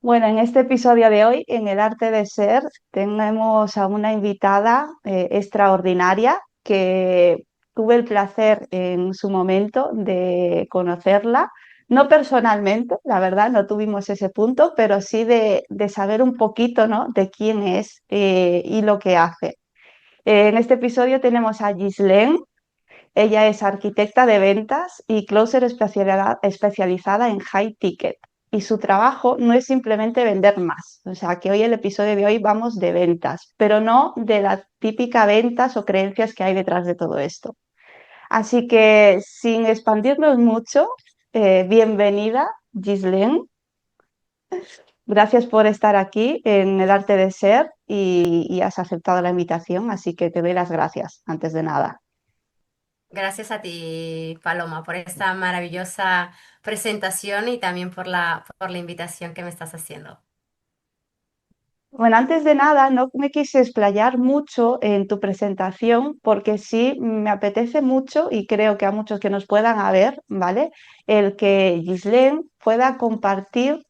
Bueno, en este episodio de hoy, en el arte de ser, tenemos a una invitada extraordinaria que tuve el placer en su momento de conocerla, no personalmente, la verdad, no tuvimos ese punto, pero sí de saber un poquito, ¿no? De quién es y lo que hace. En este episodio tenemos a Ghislaine. Ella es arquitecta de ventas y closer especializada en high ticket. Y su trabajo no es simplemente vender más. O sea, que hoy el episodio de hoy vamos de ventas, pero no de la típica ventas o creencias que hay detrás de todo esto. Así que sin expandirnos mucho, bienvenida, Ghislaine. Gracias por estar aquí en el arte de ser y has aceptado la invitación, así que te doy las gracias antes de nada. Gracias a ti, Paloma, por esta maravillosa presentación y también por la invitación que me estás haciendo. Bueno, antes de nada, no me quise explayar mucho en tu presentación porque sí me apetece mucho y creo que a muchos que nos puedan a ver, ¿vale? El que Ghislaine pueda compartir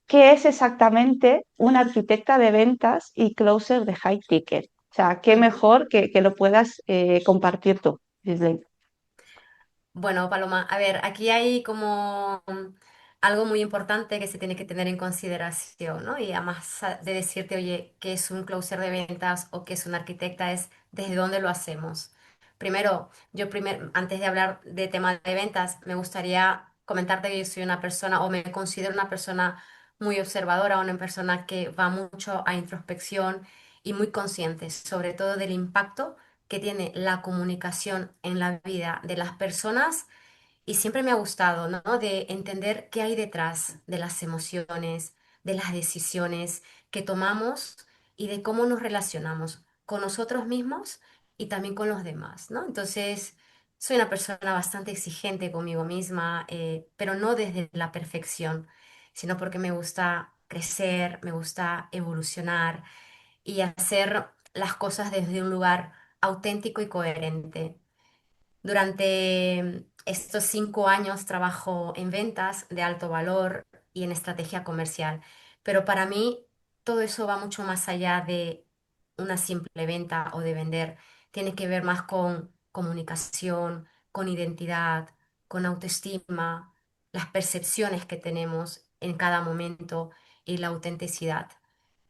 qué es exactamente una arquitecta de ventas y closer de high ticket. O sea, qué Ujú. mejor que lo puedas compartir tú, Ghislaine. Bueno, Paloma, a ver, aquí hay como algo muy importante que se tiene que tener en consideración, ¿no? Y además de decirte, oye, qué es un closer de ventas o qué es un arquitecta, es desde dónde lo hacemos. Primero, antes de hablar de tema de ventas, me gustaría comentarte que yo soy una persona o me considero una persona muy observadora, una persona que va mucho a introspección y muy consciente, sobre todo del impacto que tiene la comunicación en la vida de las personas y siempre me ha gustado, ¿no? De entender qué hay detrás de las emociones, de las decisiones que tomamos y de cómo nos relacionamos con nosotros mismos y también con los demás, ¿no? Entonces, soy una persona bastante exigente conmigo misma, pero no desde la perfección, sino porque me gusta crecer, me gusta evolucionar y hacer las cosas desde un lugar auténtico y coherente. Durante estos 5 años trabajo en ventas de alto valor y en estrategia comercial, pero para mí todo eso va mucho más allá de una simple venta o de vender. Tiene que ver más con comunicación, con identidad, con autoestima, las percepciones que tenemos en cada momento y la autenticidad.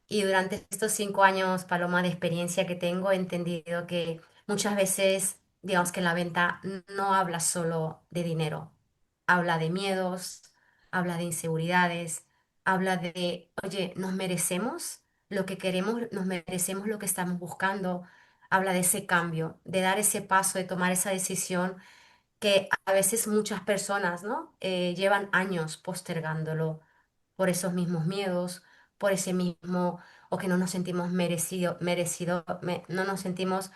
Y durante estos 5 años, Paloma, de experiencia que tengo, he entendido que muchas veces, digamos que la venta no habla solo de dinero, habla de miedos, habla de inseguridades, habla de, oye, nos merecemos lo que queremos, nos merecemos lo que estamos buscando, habla de ese cambio, de dar ese paso, de tomar esa decisión que a veces muchas personas, ¿no? Llevan años postergándolo por esos mismos miedos, por ese mismo, o que no nos sentimos no nos sentimos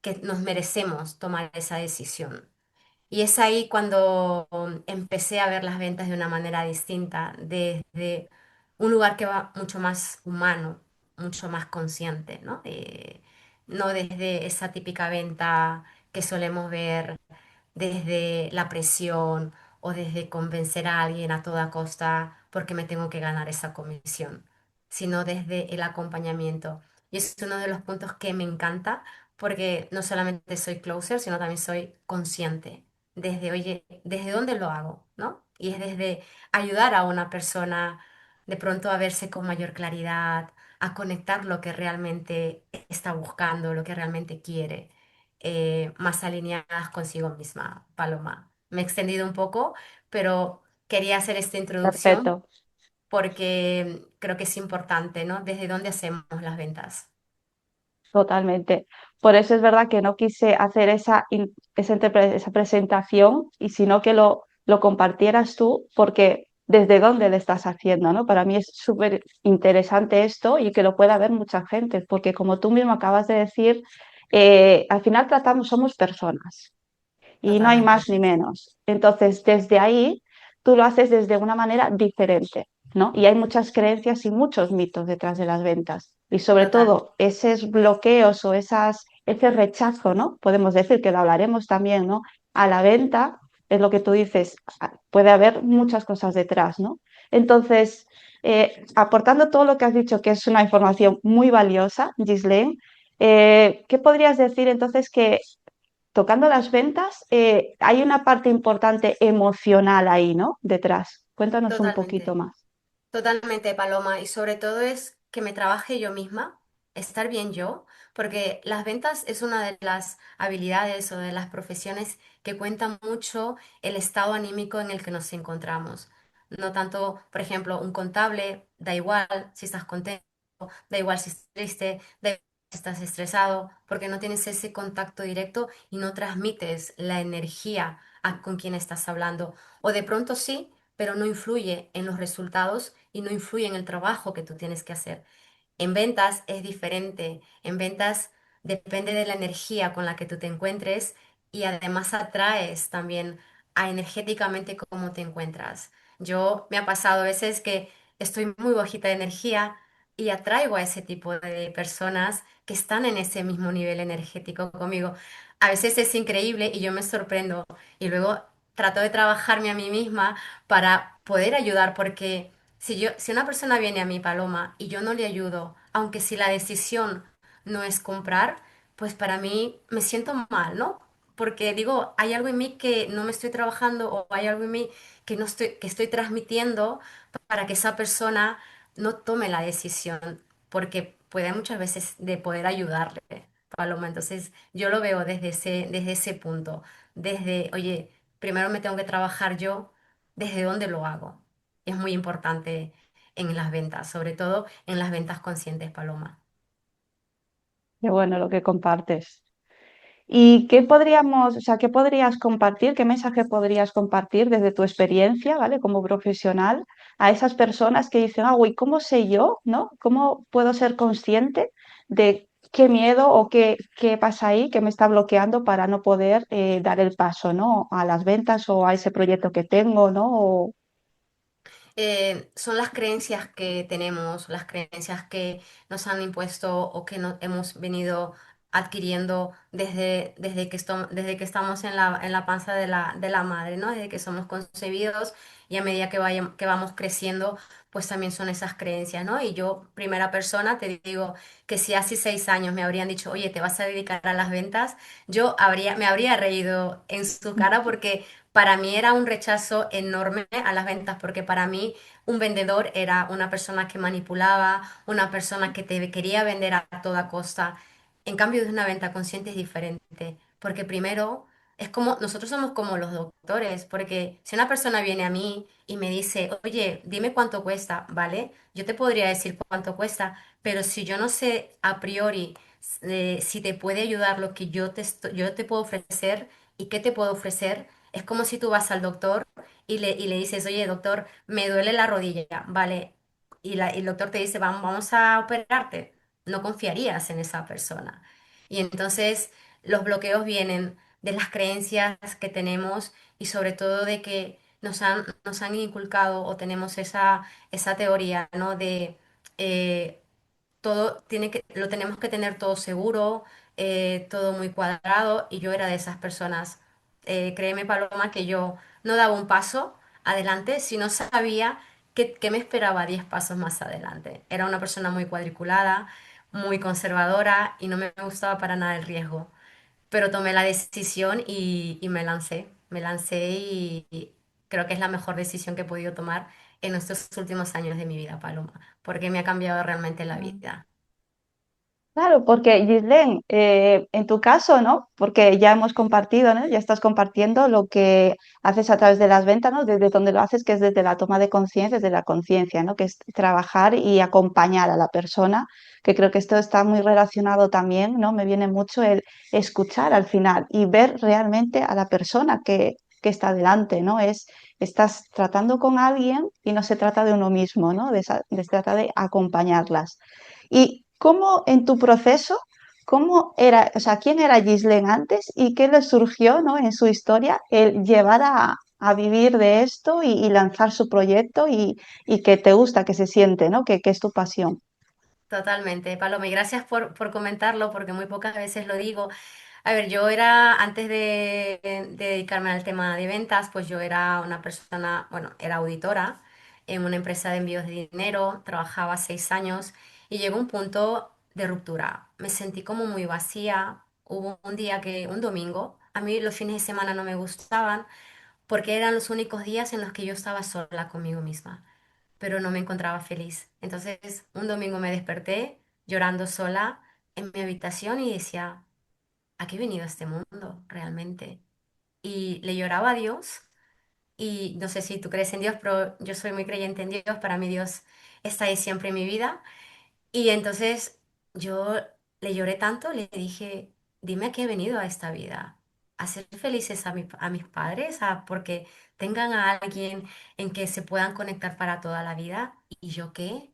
que nos merecemos tomar esa decisión. Y es ahí cuando empecé a ver las ventas de una manera distinta, desde un lugar que va mucho más humano, mucho más consciente, ¿no? No desde esa típica venta que solemos ver desde la presión o desde convencer a alguien a toda costa porque me tengo que ganar esa comisión, sino desde el acompañamiento. Y es uno de los puntos que me encanta porque no solamente soy closer, sino también soy consciente desde, oye, ¿desde dónde lo hago? ¿No? Y es desde ayudar a una persona de pronto a verse con mayor claridad, a conectar lo que realmente está buscando, lo que realmente quiere, más alineadas consigo misma, Paloma. Me he extendido un poco, pero quería hacer esta introducción Perfecto. porque creo que es importante, ¿no? ¿Desde dónde hacemos las ventas? Totalmente. Por eso es verdad que no quise hacer esa presentación y sino que lo compartieras tú, porque desde dónde le estás haciendo, ¿no? Para mí es súper interesante esto y que lo pueda ver mucha gente, porque como tú mismo acabas de decir, al final somos personas y no hay Totalmente. más ni menos. Entonces, desde ahí, tú lo haces desde una manera diferente, ¿no? Y hay muchas creencias y muchos mitos detrás de las ventas. Y sobre Total. todo, esos bloqueos o ese rechazo, ¿no? Podemos decir que lo hablaremos también, ¿no? A la venta, es lo que tú dices, puede haber muchas cosas detrás, ¿no? Entonces, aportando todo lo que has dicho, que es una información muy valiosa, Ghislaine, ¿qué podrías decir entonces que tocando las ventas, hay una parte importante emocional ahí, ¿no? Detrás. Cuéntanos un poquito Totalmente. más. Totalmente, Paloma, y sobre todo es que me trabaje yo misma, estar bien yo, porque las ventas es una de las habilidades o de las profesiones que cuenta mucho el estado anímico en el que nos encontramos. No tanto, por ejemplo, un contable, da igual si estás contento, da igual si estás triste, da igual si estás estresado, porque no tienes ese contacto directo y no transmites la energía con quien estás hablando. O de pronto sí, pero no influye en los resultados y no influye en el trabajo que tú tienes que hacer. En ventas es diferente. En ventas depende de la energía con la que tú te encuentres y además atraes también a energéticamente cómo te encuentras. Yo me ha pasado a veces que estoy muy bajita de energía y atraigo a ese tipo de personas que están en ese mismo nivel energético conmigo. A veces es increíble y yo me sorprendo y luego trato de trabajarme a mí misma para poder ayudar porque si una persona viene a mi Paloma y yo no le ayudo, aunque si la decisión no es comprar, pues para mí me siento mal, ¿no? Porque digo, hay algo en mí que no me estoy trabajando o hay algo en mí que estoy transmitiendo para que esa persona no tome la decisión, porque puede muchas veces de poder ayudarle, Paloma. Entonces, yo lo veo desde ese punto, desde, oye, primero me tengo que trabajar yo, ¿desde dónde lo hago? Es muy importante en las ventas, sobre todo en las ventas conscientes, Paloma. Qué bueno lo que compartes. ¿Y qué podríamos, o sea, qué podrías compartir, qué mensaje podrías compartir desde tu experiencia, ¿vale? Como profesional a esas personas que dicen, ah, uy, ¿cómo sé yo, ¿no? ¿Cómo puedo ser consciente de qué miedo o qué pasa ahí que me está bloqueando para no poder dar el paso, ¿no? A las ventas o a ese proyecto que tengo, ¿no? Son las creencias que tenemos, las creencias que nos han impuesto o que hemos venido adquiriendo desde que estamos en la panza de la madre, ¿no? Desde que somos concebidos y a medida que vamos creciendo, pues también son esas creencias, ¿no? Y yo, primera persona, te digo que si hace 6 años me habrían dicho, oye, te vas a dedicar a las ventas, me habría reído en su cara porque para mí era un rechazo enorme a las ventas, porque para mí un vendedor era una persona que manipulaba, una persona que te quería vender a toda costa. En cambio, de una venta consciente es diferente, porque primero es como, nosotros somos como los doctores, porque si una persona viene a mí y me dice, oye, dime cuánto cuesta, ¿vale? Yo te podría decir cuánto cuesta, pero si yo no sé a priori si te puede ayudar lo que yo te puedo ofrecer y qué te puedo ofrecer, es como si tú vas al doctor y le dices, oye, doctor, me duele la rodilla, ¿vale? Y el doctor te dice, vamos a operarte. No confiarías en esa persona. Y entonces los bloqueos vienen de las creencias que tenemos y sobre todo de que nos han inculcado o tenemos esa teoría, ¿no? De todo lo tenemos que tener todo seguro, todo muy cuadrado, y yo era de esas personas. Créeme, Paloma, que yo no daba un paso adelante si no sabía que me esperaba 10 pasos más adelante. Era una persona muy cuadriculada, muy conservadora y no me gustaba para nada el riesgo. Pero tomé la decisión y me lancé y creo que es la mejor decisión que he podido tomar en estos últimos años de mi vida, Paloma, porque me ha cambiado realmente la O vida. Claro, porque Gislén, en tu caso, ¿no? Porque ya hemos compartido, ¿no? Ya estás compartiendo lo que haces a través de las ventas, ¿no? Desde donde lo haces, que es desde la toma de conciencia, desde la conciencia, ¿no? Que es trabajar y acompañar a la persona, que creo que esto está muy relacionado también, ¿no? Me viene mucho el escuchar al final y ver realmente a la persona que está delante, ¿no? Estás tratando con alguien y no se trata de uno mismo, ¿no? Se trata de acompañarlas. ¿Y cómo en tu proceso, cómo era, o sea, quién era Ghislaine antes y qué le surgió, ¿no? En su historia el llevar a vivir de esto y lanzar su proyecto y que te gusta, que se siente, ¿no? Que es tu pasión. Totalmente, Paloma, y gracias por comentarlo, porque muy pocas veces lo digo. A ver, antes de dedicarme al tema de ventas, pues yo era una persona, bueno, era auditora, en una empresa de envíos de dinero, trabajaba 6 años y llegó un punto de ruptura. Me sentí como muy vacía. Hubo un día un domingo, a mí los fines de semana no me gustaban porque eran los únicos días en los que yo estaba sola conmigo misma, pero no me encontraba feliz. Entonces, un domingo me desperté llorando sola en mi habitación y decía, ¿a qué he venido a este mundo realmente? Y le lloraba a Dios y no sé si tú crees en Dios, pero yo soy muy creyente en Dios, para mí Dios está ahí siempre en mi vida. Y entonces yo le lloré tanto, le dije, dime a qué he venido a esta vida, a ser felices a mis padres, a porque tengan a alguien en que se puedan conectar para toda la vida. ¿Y yo qué?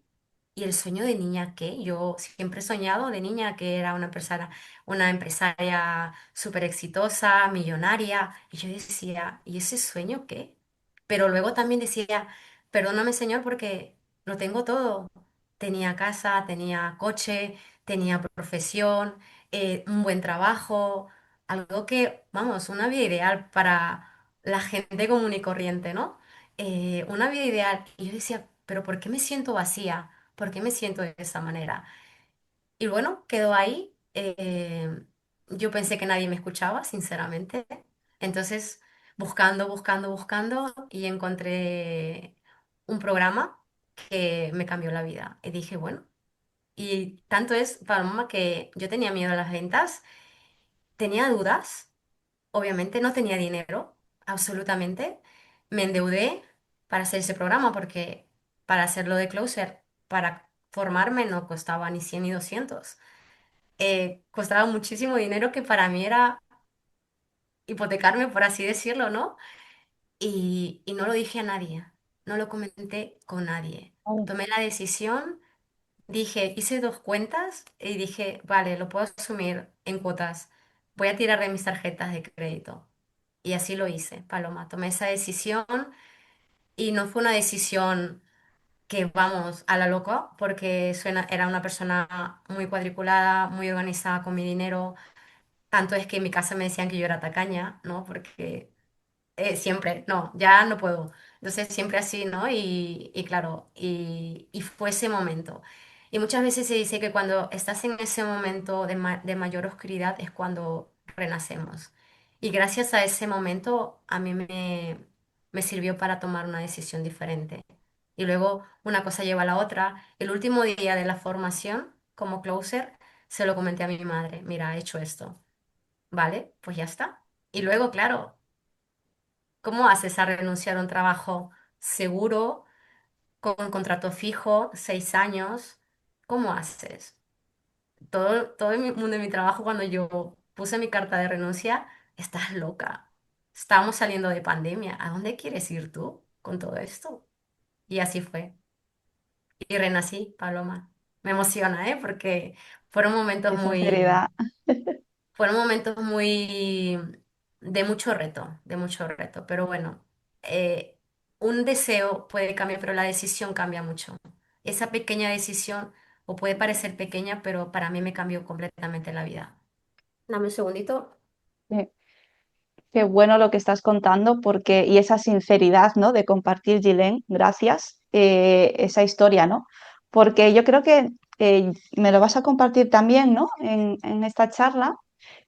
¿Y el sueño de niña qué? Yo siempre he soñado de niña que era una empresaria súper exitosa, millonaria. Y yo decía, ¿y ese sueño qué? Pero luego también decía, perdóname, Señor, porque lo tengo todo. Tenía casa, tenía coche, tenía profesión, un buen trabajo, algo que, vamos, una vida ideal para la gente común y corriente, ¿no? Una vida ideal. Y yo decía, pero ¿por qué me siento vacía? ¿Por qué me siento de esa manera? Y bueno, quedó ahí. Yo pensé que nadie me escuchaba, sinceramente. Entonces, buscando, y encontré un programa que me cambió la vida. Y dije, bueno, y tanto es, Paloma, que yo tenía miedo a las ventas, tenía dudas, obviamente no tenía dinero, absolutamente. Me endeudé para hacer ese programa porque para hacerlo de Closer, para formarme no costaba ni 100 ni 200. Costaba muchísimo dinero que para mí era hipotecarme, por así decirlo, ¿no? Y no lo dije a nadie, no lo comenté con nadie. Oh, Tomé la decisión. Dije, hice dos cuentas y dije, vale, lo puedo asumir en cuotas. Voy a tirar de mis tarjetas de crédito. Y así lo hice, Paloma. Tomé esa decisión y no fue una decisión que vamos a la loca, porque era una persona muy cuadriculada, muy organizada con mi dinero. Tanto es que en mi casa me decían que yo era tacaña, ¿no? Porque siempre, no, ya no puedo. Entonces, siempre así, ¿no? Y claro, y fue ese momento. Y muchas veces se dice que cuando estás en ese momento de mayor oscuridad es cuando renacemos. Y gracias a ese momento a mí me sirvió para tomar una decisión diferente. Y luego una cosa lleva a la otra. El último día de la formación como closer se lo comenté a mi madre, mira, he hecho esto. Vale, pues ya está. Y luego, claro. ¿Cómo haces a renunciar a un trabajo seguro, con un contrato fijo, 6 años? ¿Cómo haces? Todo el mundo de mi trabajo, cuando yo puse mi carta de renuncia, estás loca. Estamos saliendo de pandemia. ¿A dónde quieres ir tú con todo esto? Y así fue. Y renací, Paloma. Me emociona, ¿eh? Porque fueron momentos qué muy, sinceridad. fueron momentos muy de mucho reto, pero bueno, un deseo puede cambiar, pero la decisión cambia mucho. Esa pequeña decisión, o puede parecer pequeña, pero para mí me cambió completamente la vida. Dame un segundito. Sí. Qué bueno lo que estás contando, porque, y esa sinceridad, ¿no? De compartir, Gilén, gracias, esa historia, ¿no? Porque yo creo que me lo vas a compartir también, ¿no? En esta charla,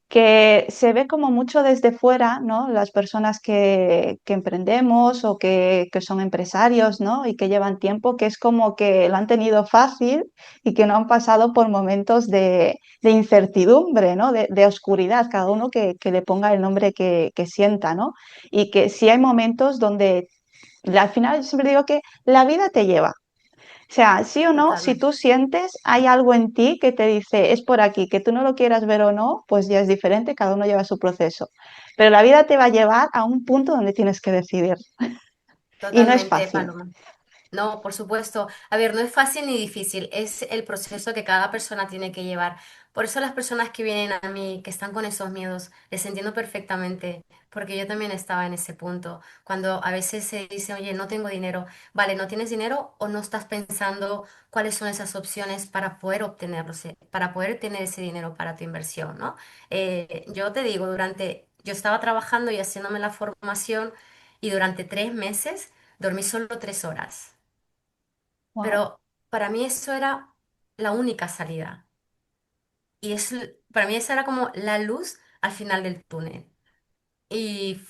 que se ve como mucho desde fuera, ¿no? Las personas que emprendemos o que son empresarios, ¿no? Y que llevan tiempo, que es como que lo han tenido fácil y que no han pasado por momentos de incertidumbre, ¿no? De oscuridad, cada uno que le ponga el nombre que sienta, ¿no? Y que sí hay momentos donde al final yo siempre digo que la vida te lleva. O sea, sí o no, si Totalmente. tú sientes, hay algo en ti que te dice, es por aquí, que tú no lo quieras ver o no, pues ya es diferente, cada uno lleva su proceso. Pero la vida te va a llevar a un punto donde tienes que decidir y no es Totalmente, fácil. Paloma. No, por supuesto. A ver, no es fácil ni difícil, es el proceso que cada persona tiene que llevar. Por eso las personas que vienen a mí, que están con esos miedos, les entiendo perfectamente, porque yo también estaba en ese punto. Cuando a veces se dice, oye, no tengo dinero, vale, no tienes dinero o no estás pensando cuáles son esas opciones para poder obtenerlo, para poder tener ese dinero para tu inversión, ¿no? Yo te digo, yo estaba trabajando y haciéndome la formación y durante 3 meses dormí solo 3 horas. Wow, pero para mí eso era la única salida. Y para mí esa era como la luz al final del túnel. Y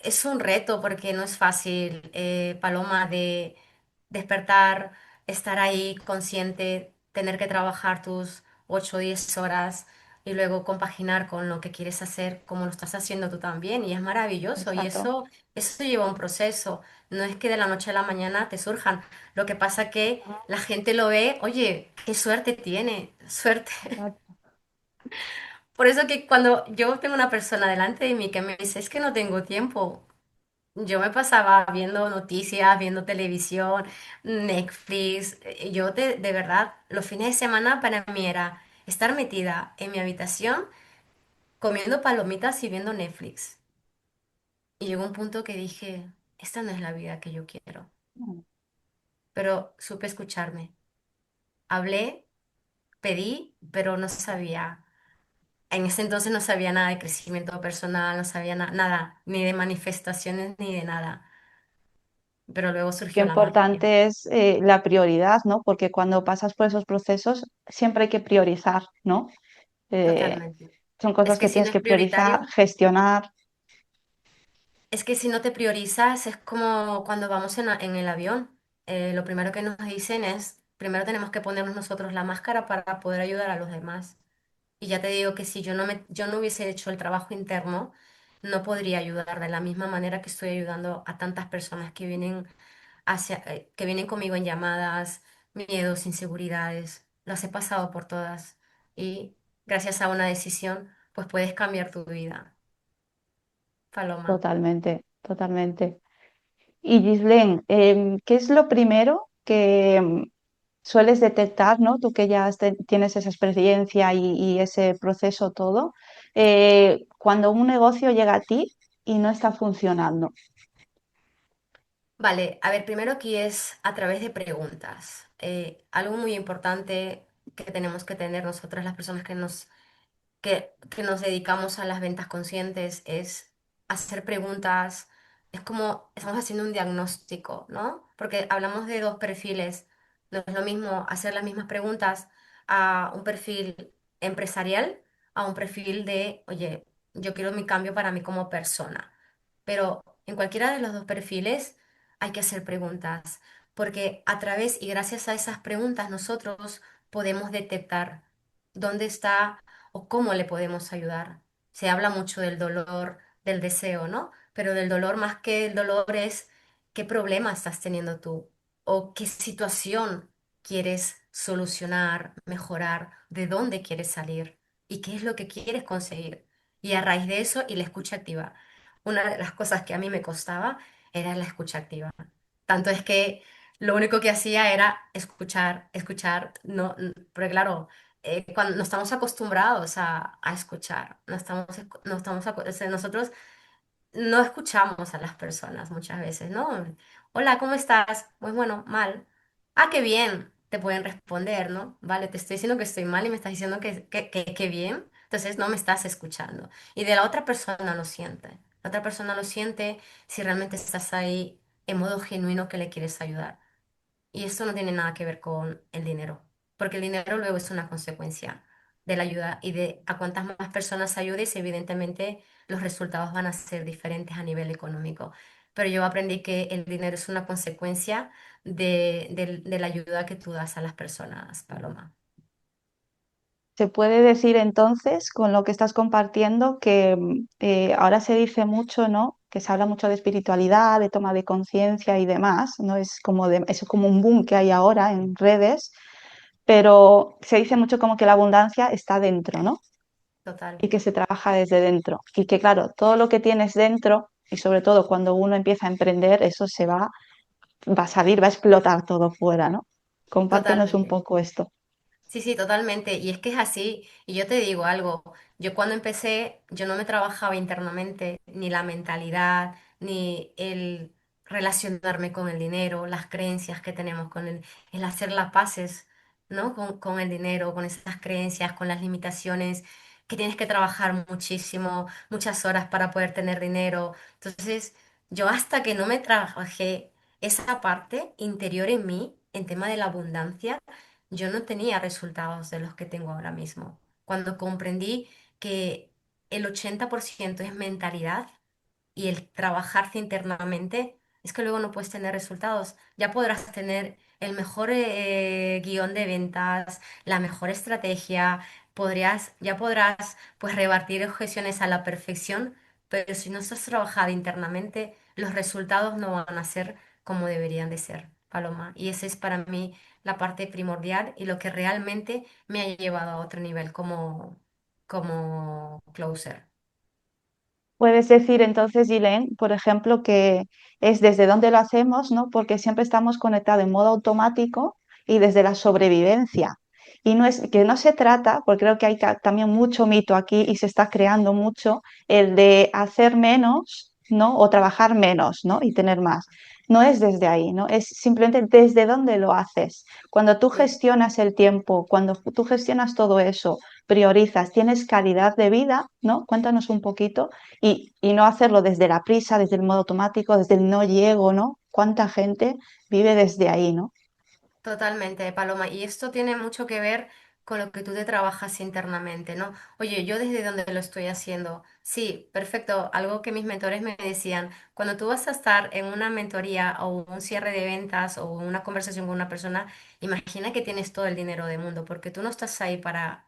es un reto porque no es fácil, Paloma, de despertar, estar ahí consciente, tener que trabajar tus 8 o 10 horas y luego compaginar con lo que quieres hacer, como lo estás haciendo tú también. Y es maravilloso. Y exacto. eso lleva un proceso. No es que de la noche a la mañana te surjan. Lo que pasa que la gente lo ve, oye, qué suerte tiene, suerte. Exacto. Por eso que cuando yo tengo una persona delante de mí que me dice, es que no tengo tiempo, yo me pasaba viendo noticias, viendo televisión, Netflix. De verdad, los fines de semana para mí era estar metida en mi habitación comiendo palomitas y viendo Netflix. Y llegó un punto que dije, esta no es la vida que yo quiero. Pero supe escucharme. Hablé, pedí, pero no sabía. En ese entonces no sabía nada de crecimiento personal, no sabía nada, ni de manifestaciones, ni de nada. Pero luego Qué surgió la magia. importante es la prioridad, ¿no? Porque cuando pasas por esos procesos siempre hay que priorizar, ¿no? Eh, Totalmente. son Es cosas que que si tienes no es que priorizar, prioritario, gestionar es que si no te priorizas, es como cuando vamos en el avión. Lo primero que nos dicen es, primero tenemos que ponernos nosotros la máscara para poder ayudar a los demás. Y ya te digo que si yo no hubiese hecho el trabajo interno, no podría ayudar de la misma manera que estoy ayudando a tantas personas que vienen conmigo en llamadas, miedos, inseguridades. Las he pasado por todas. Y gracias a una decisión, pues puedes cambiar tu vida, Paloma. totalmente, totalmente. Y Gislén, ¿qué es lo primero que sueles detectar, ¿no? Tú que ya tienes esa experiencia y ese proceso todo, cuando un negocio llega a ti y no está funcionando. Vale, a ver, primero aquí es a través de preguntas. Algo muy importante que tenemos que tener nosotras, las personas que nos dedicamos a las ventas conscientes, es hacer preguntas. Es como estamos haciendo un diagnóstico, ¿no? Porque hablamos de dos perfiles. No es lo mismo hacer las mismas preguntas a un perfil empresarial, a un perfil de, oye, yo quiero mi cambio para mí como persona. Pero en cualquiera de los dos perfiles hay que hacer preguntas, porque a través y gracias a esas preguntas nosotros podemos detectar dónde está o cómo le podemos ayudar. Se habla mucho del dolor, del deseo, ¿no? Pero del dolor más que el dolor es qué problema estás teniendo tú o qué situación quieres solucionar, mejorar, de dónde quieres salir y qué es lo que quieres conseguir. Y a raíz de eso y la escucha activa. Una de las cosas que a mí me costaba era la escucha activa. Tanto es que lo único que hacía era escuchar, escuchar, no, porque claro, cuando no estamos acostumbrados a escuchar, no estamos, o sea, nosotros no escuchamos a las personas muchas veces, ¿no? Hola, ¿cómo estás? Pues bueno, mal. Ah, qué bien, te pueden responder, ¿no? Vale, te estoy diciendo que estoy mal y me estás diciendo que bien, entonces no me estás escuchando. Y de la otra persona lo siente. La otra persona lo siente si realmente estás ahí en modo genuino que le quieres ayudar. Y esto no tiene nada que ver con el dinero, porque el dinero luego es una consecuencia de la ayuda y de a cuantas más personas ayudes, evidentemente los resultados van a ser diferentes a nivel económico. Pero yo aprendí que el dinero es una consecuencia de la ayuda que tú das a las personas, Paloma. Se puede decir entonces, con lo que estás compartiendo, que ahora se dice mucho, ¿no? Que se habla mucho de espiritualidad, de toma de conciencia y demás, ¿no? Es como un boom que hay ahora en redes, pero se dice mucho como que la abundancia está dentro, ¿no? Total, Y que se trabaja desde dentro. Y que, claro, todo lo que tienes dentro, y sobre todo cuando uno empieza a emprender, eso va a salir, va a explotar todo fuera, ¿no? Compártenos un totalmente. poco esto. Sí, sí, totalmente. Y es que es así. Y yo te digo algo, yo cuando empecé, yo no me trabajaba internamente, ni la mentalidad, ni el relacionarme con el dinero, las creencias que tenemos con el hacer las paces, ¿no? Con el dinero, con esas creencias, con las limitaciones, que tienes que trabajar muchísimo, muchas horas para poder tener dinero. Entonces, yo hasta que no me trabajé esa parte interior en mí, en tema de la abundancia, yo no tenía resultados de los que tengo ahora mismo. Cuando comprendí que el 80% es mentalidad y el trabajarse internamente, es que luego no puedes tener resultados. Ya podrás tener el mejor guión de ventas, la mejor estrategia, ya podrás pues rebatir objeciones a la perfección, pero si no estás trabajado internamente, los resultados no van a ser como deberían de ser, Paloma. Y esa es para mí la parte primordial y lo que realmente me ha llevado a otro nivel como closer. Puedes decir entonces, Gilén, por ejemplo, que es desde donde lo hacemos, ¿no? Porque siempre estamos conectados en modo automático y desde la sobrevivencia. Y no es que no se trata, porque creo que hay también mucho mito aquí y se está creando mucho el de hacer menos, ¿no? O trabajar menos, ¿no? Y tener más. No es desde ahí, ¿no? Es simplemente desde dónde lo haces. Cuando tú Sí. gestionas el tiempo, cuando tú gestionas todo eso, priorizas, tienes calidad de vida, ¿no? Cuéntanos un poquito y no hacerlo desde la prisa, desde el modo automático, desde el no llego, ¿no? ¿Cuánta gente vive desde ahí, ¿no? Totalmente, Paloma. Y esto tiene mucho que ver con lo que tú te trabajas internamente, ¿no? Oye, yo desde donde lo estoy haciendo, sí, perfecto. Algo que mis mentores me decían, cuando tú vas a estar en una mentoría o un cierre de ventas o una conversación con una persona, imagina que tienes todo el dinero del mundo, porque tú no estás ahí para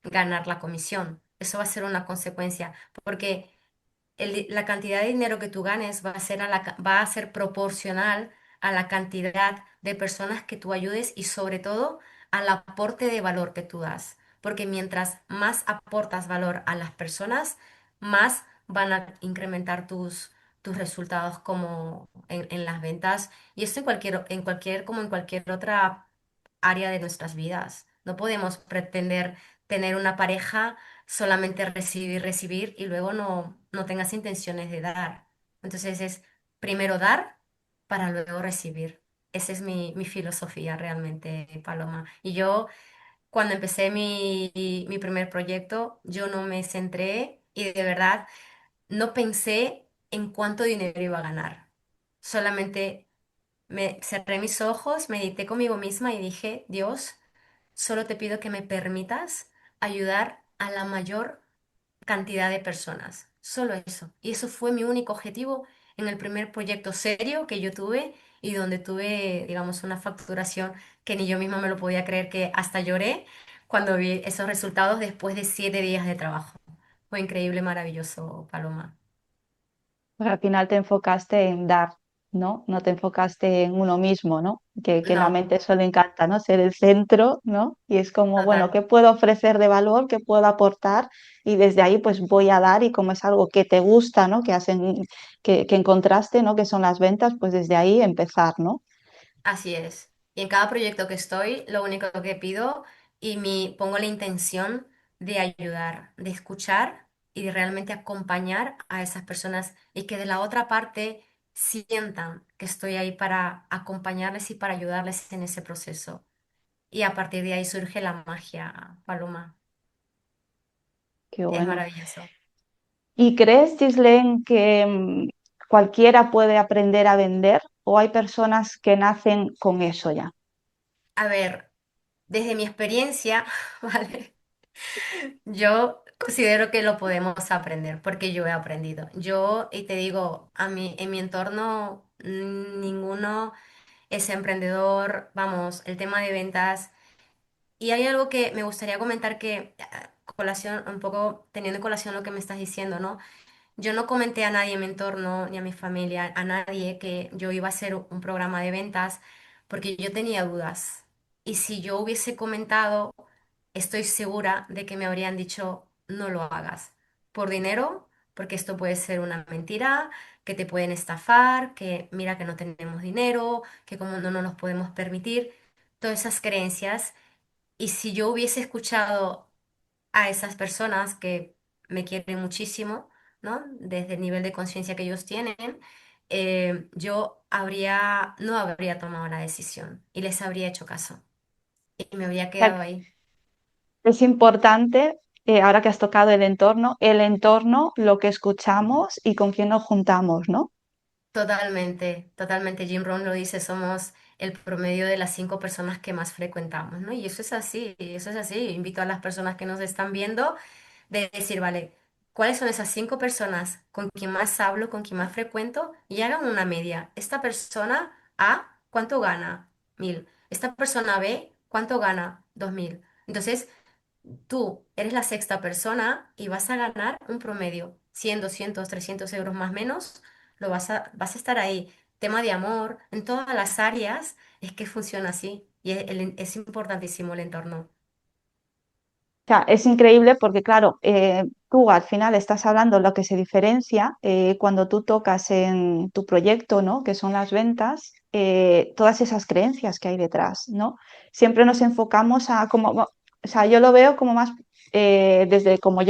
ganar la comisión. Eso va a ser una consecuencia, porque la cantidad de dinero que tú ganes va a ser proporcional a la cantidad de personas que tú ayudes y sobre todo al aporte de valor que tú das. Porque mientras más aportas valor a las personas, más van a incrementar tus resultados como en las ventas. Y esto como en cualquier otra área de nuestras vidas. No podemos pretender tener una pareja solamente recibir, recibir y luego no tengas intenciones de dar. Entonces es primero dar para luego recibir. Esa es mi filosofía realmente, Paloma. Y yo, cuando empecé mi primer proyecto, yo no me centré y de verdad no pensé en cuánto dinero iba a ganar. Solamente me cerré mis ojos, medité conmigo misma y dije, Dios, solo te pido que me permitas ayudar a la mayor cantidad de personas. Solo eso. Y eso fue mi único objetivo en el primer proyecto serio que yo tuve y donde tuve, digamos, una facturación que ni yo misma me lo podía creer, que hasta lloré cuando vi esos resultados después de 7 días de trabajo. Fue increíble, maravilloso, Paloma. Pues al final te enfocaste en dar, ¿no? No te enfocaste en uno mismo, ¿no? Que la No, mente eso le encanta, ¿no? Ser el centro, ¿no? Y es como, bueno, total. ¿qué puedo ofrecer de valor? ¿Qué puedo aportar? Y desde ahí pues voy a dar y como es algo que te gusta, ¿no? Que encontraste, ¿no? Que son las ventas, pues desde ahí empezar, ¿no? Así es. Y en cada proyecto que estoy, lo único que pido pongo la intención de ayudar, de escuchar y de realmente acompañar a esas personas y que de la otra parte sientan que estoy ahí para acompañarles y para ayudarles en ese proceso. Y a partir de ahí surge la magia, Paloma. Qué Es bueno. maravilloso. ¿Y crees, Ghislaine, que cualquiera puede aprender a vender o hay personas que nacen con eso ya? A ver, desde mi experiencia, ¿vale? Yo considero que lo podemos aprender porque yo he aprendido. Yo, y te digo, en mi entorno, ninguno es emprendedor, vamos, el tema de ventas. Y hay algo que me gustaría comentar que, colación, un poco teniendo en colación lo que me estás diciendo, ¿no? Yo no comenté a nadie en mi entorno, ni a mi familia, a nadie que yo iba a hacer un programa de ventas porque yo tenía dudas. Y si yo hubiese comentado, estoy segura de que me habrían dicho, no lo hagas. Por dinero, porque esto puede ser una mentira, que te pueden estafar, que mira que no tenemos dinero, que como no nos podemos permitir, todas esas creencias. Y si yo hubiese escuchado a esas personas que me quieren muchísimo, ¿no? Desde el nivel de conciencia que ellos tienen, no habría tomado la decisión y les habría hecho caso y me habría quedado ahí. Es importante, ahora que has tocado el entorno, lo que escuchamos y con quién nos juntamos, ¿no? Totalmente, totalmente. Jim Rohn lo dice, somos el promedio de las 5 personas que más frecuentamos, ¿no? Y eso es así, eso es así. Invito a las personas que nos están viendo de decir, vale, ¿cuáles son esas 5 personas con quien más hablo, con quien más frecuento? Y hagan una media. Esta persona A, ¿cuánto gana? 1.000. Esta persona B, ¿cuánto gana? 2.000. Entonces, tú eres la sexta persona y vas a ganar un promedio, 100, 200, 300 euros más menos, vas a estar ahí. Tema de amor, en todas las áreas es que funciona así y es importantísimo el entorno. Sea, es increíble porque, claro, tú al final estás hablando lo que se diferencia cuando tú tocas en tu proyecto, ¿no? Que son las ventas, todas esas creencias que hay detrás, ¿no? Siempre nos enfocamos a como, o sea, yo lo veo como más desde como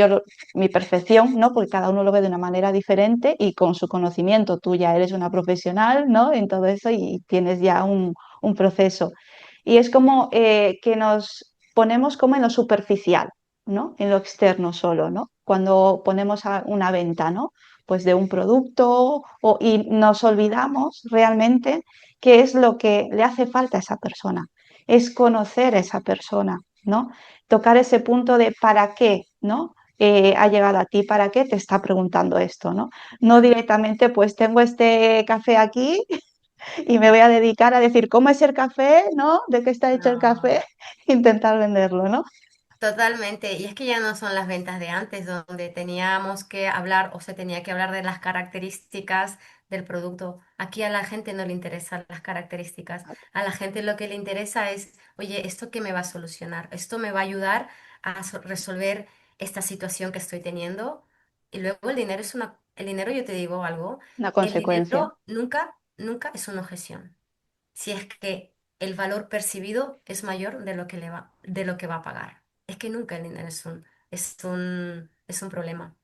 mi percepción, ¿no? Porque cada uno lo ve de una manera diferente y con su conocimiento. Tú ya eres una profesional, ¿no? En todo eso y tienes ya un proceso. Y es como que nos ponemos como en lo superficial, ¿no? En lo externo solo, ¿no? Cuando ponemos una venta, ¿no? Pues de un producto y nos olvidamos realmente qué es lo que le hace falta a esa persona. Es conocer a esa persona, ¿no? Tocar ese punto de para qué, ¿no? Ha llegado a ti, para qué te está preguntando esto, ¿no? No Ujú. directamente, pues tengo este café aquí y me voy a dedicar a decir cómo es el café, ¿no? ¿De qué está hecho el No. café? Intentar venderlo, ¿no? Totalmente, y es que ya no son las ventas de antes, donde teníamos que hablar o se tenía que hablar de las características del producto. Aquí a la gente no le interesan las características, a la gente lo que le interesa es, oye, ¿esto qué me va a solucionar? ¿Esto me va a ayudar a resolver esta situación que estoy teniendo? Y luego el dinero, yo te digo algo, Una el consecuencia. dinero nunca, nunca es una objeción si es que el valor percibido es mayor de lo que va a pagar. Es que nunca el dinero es un problema.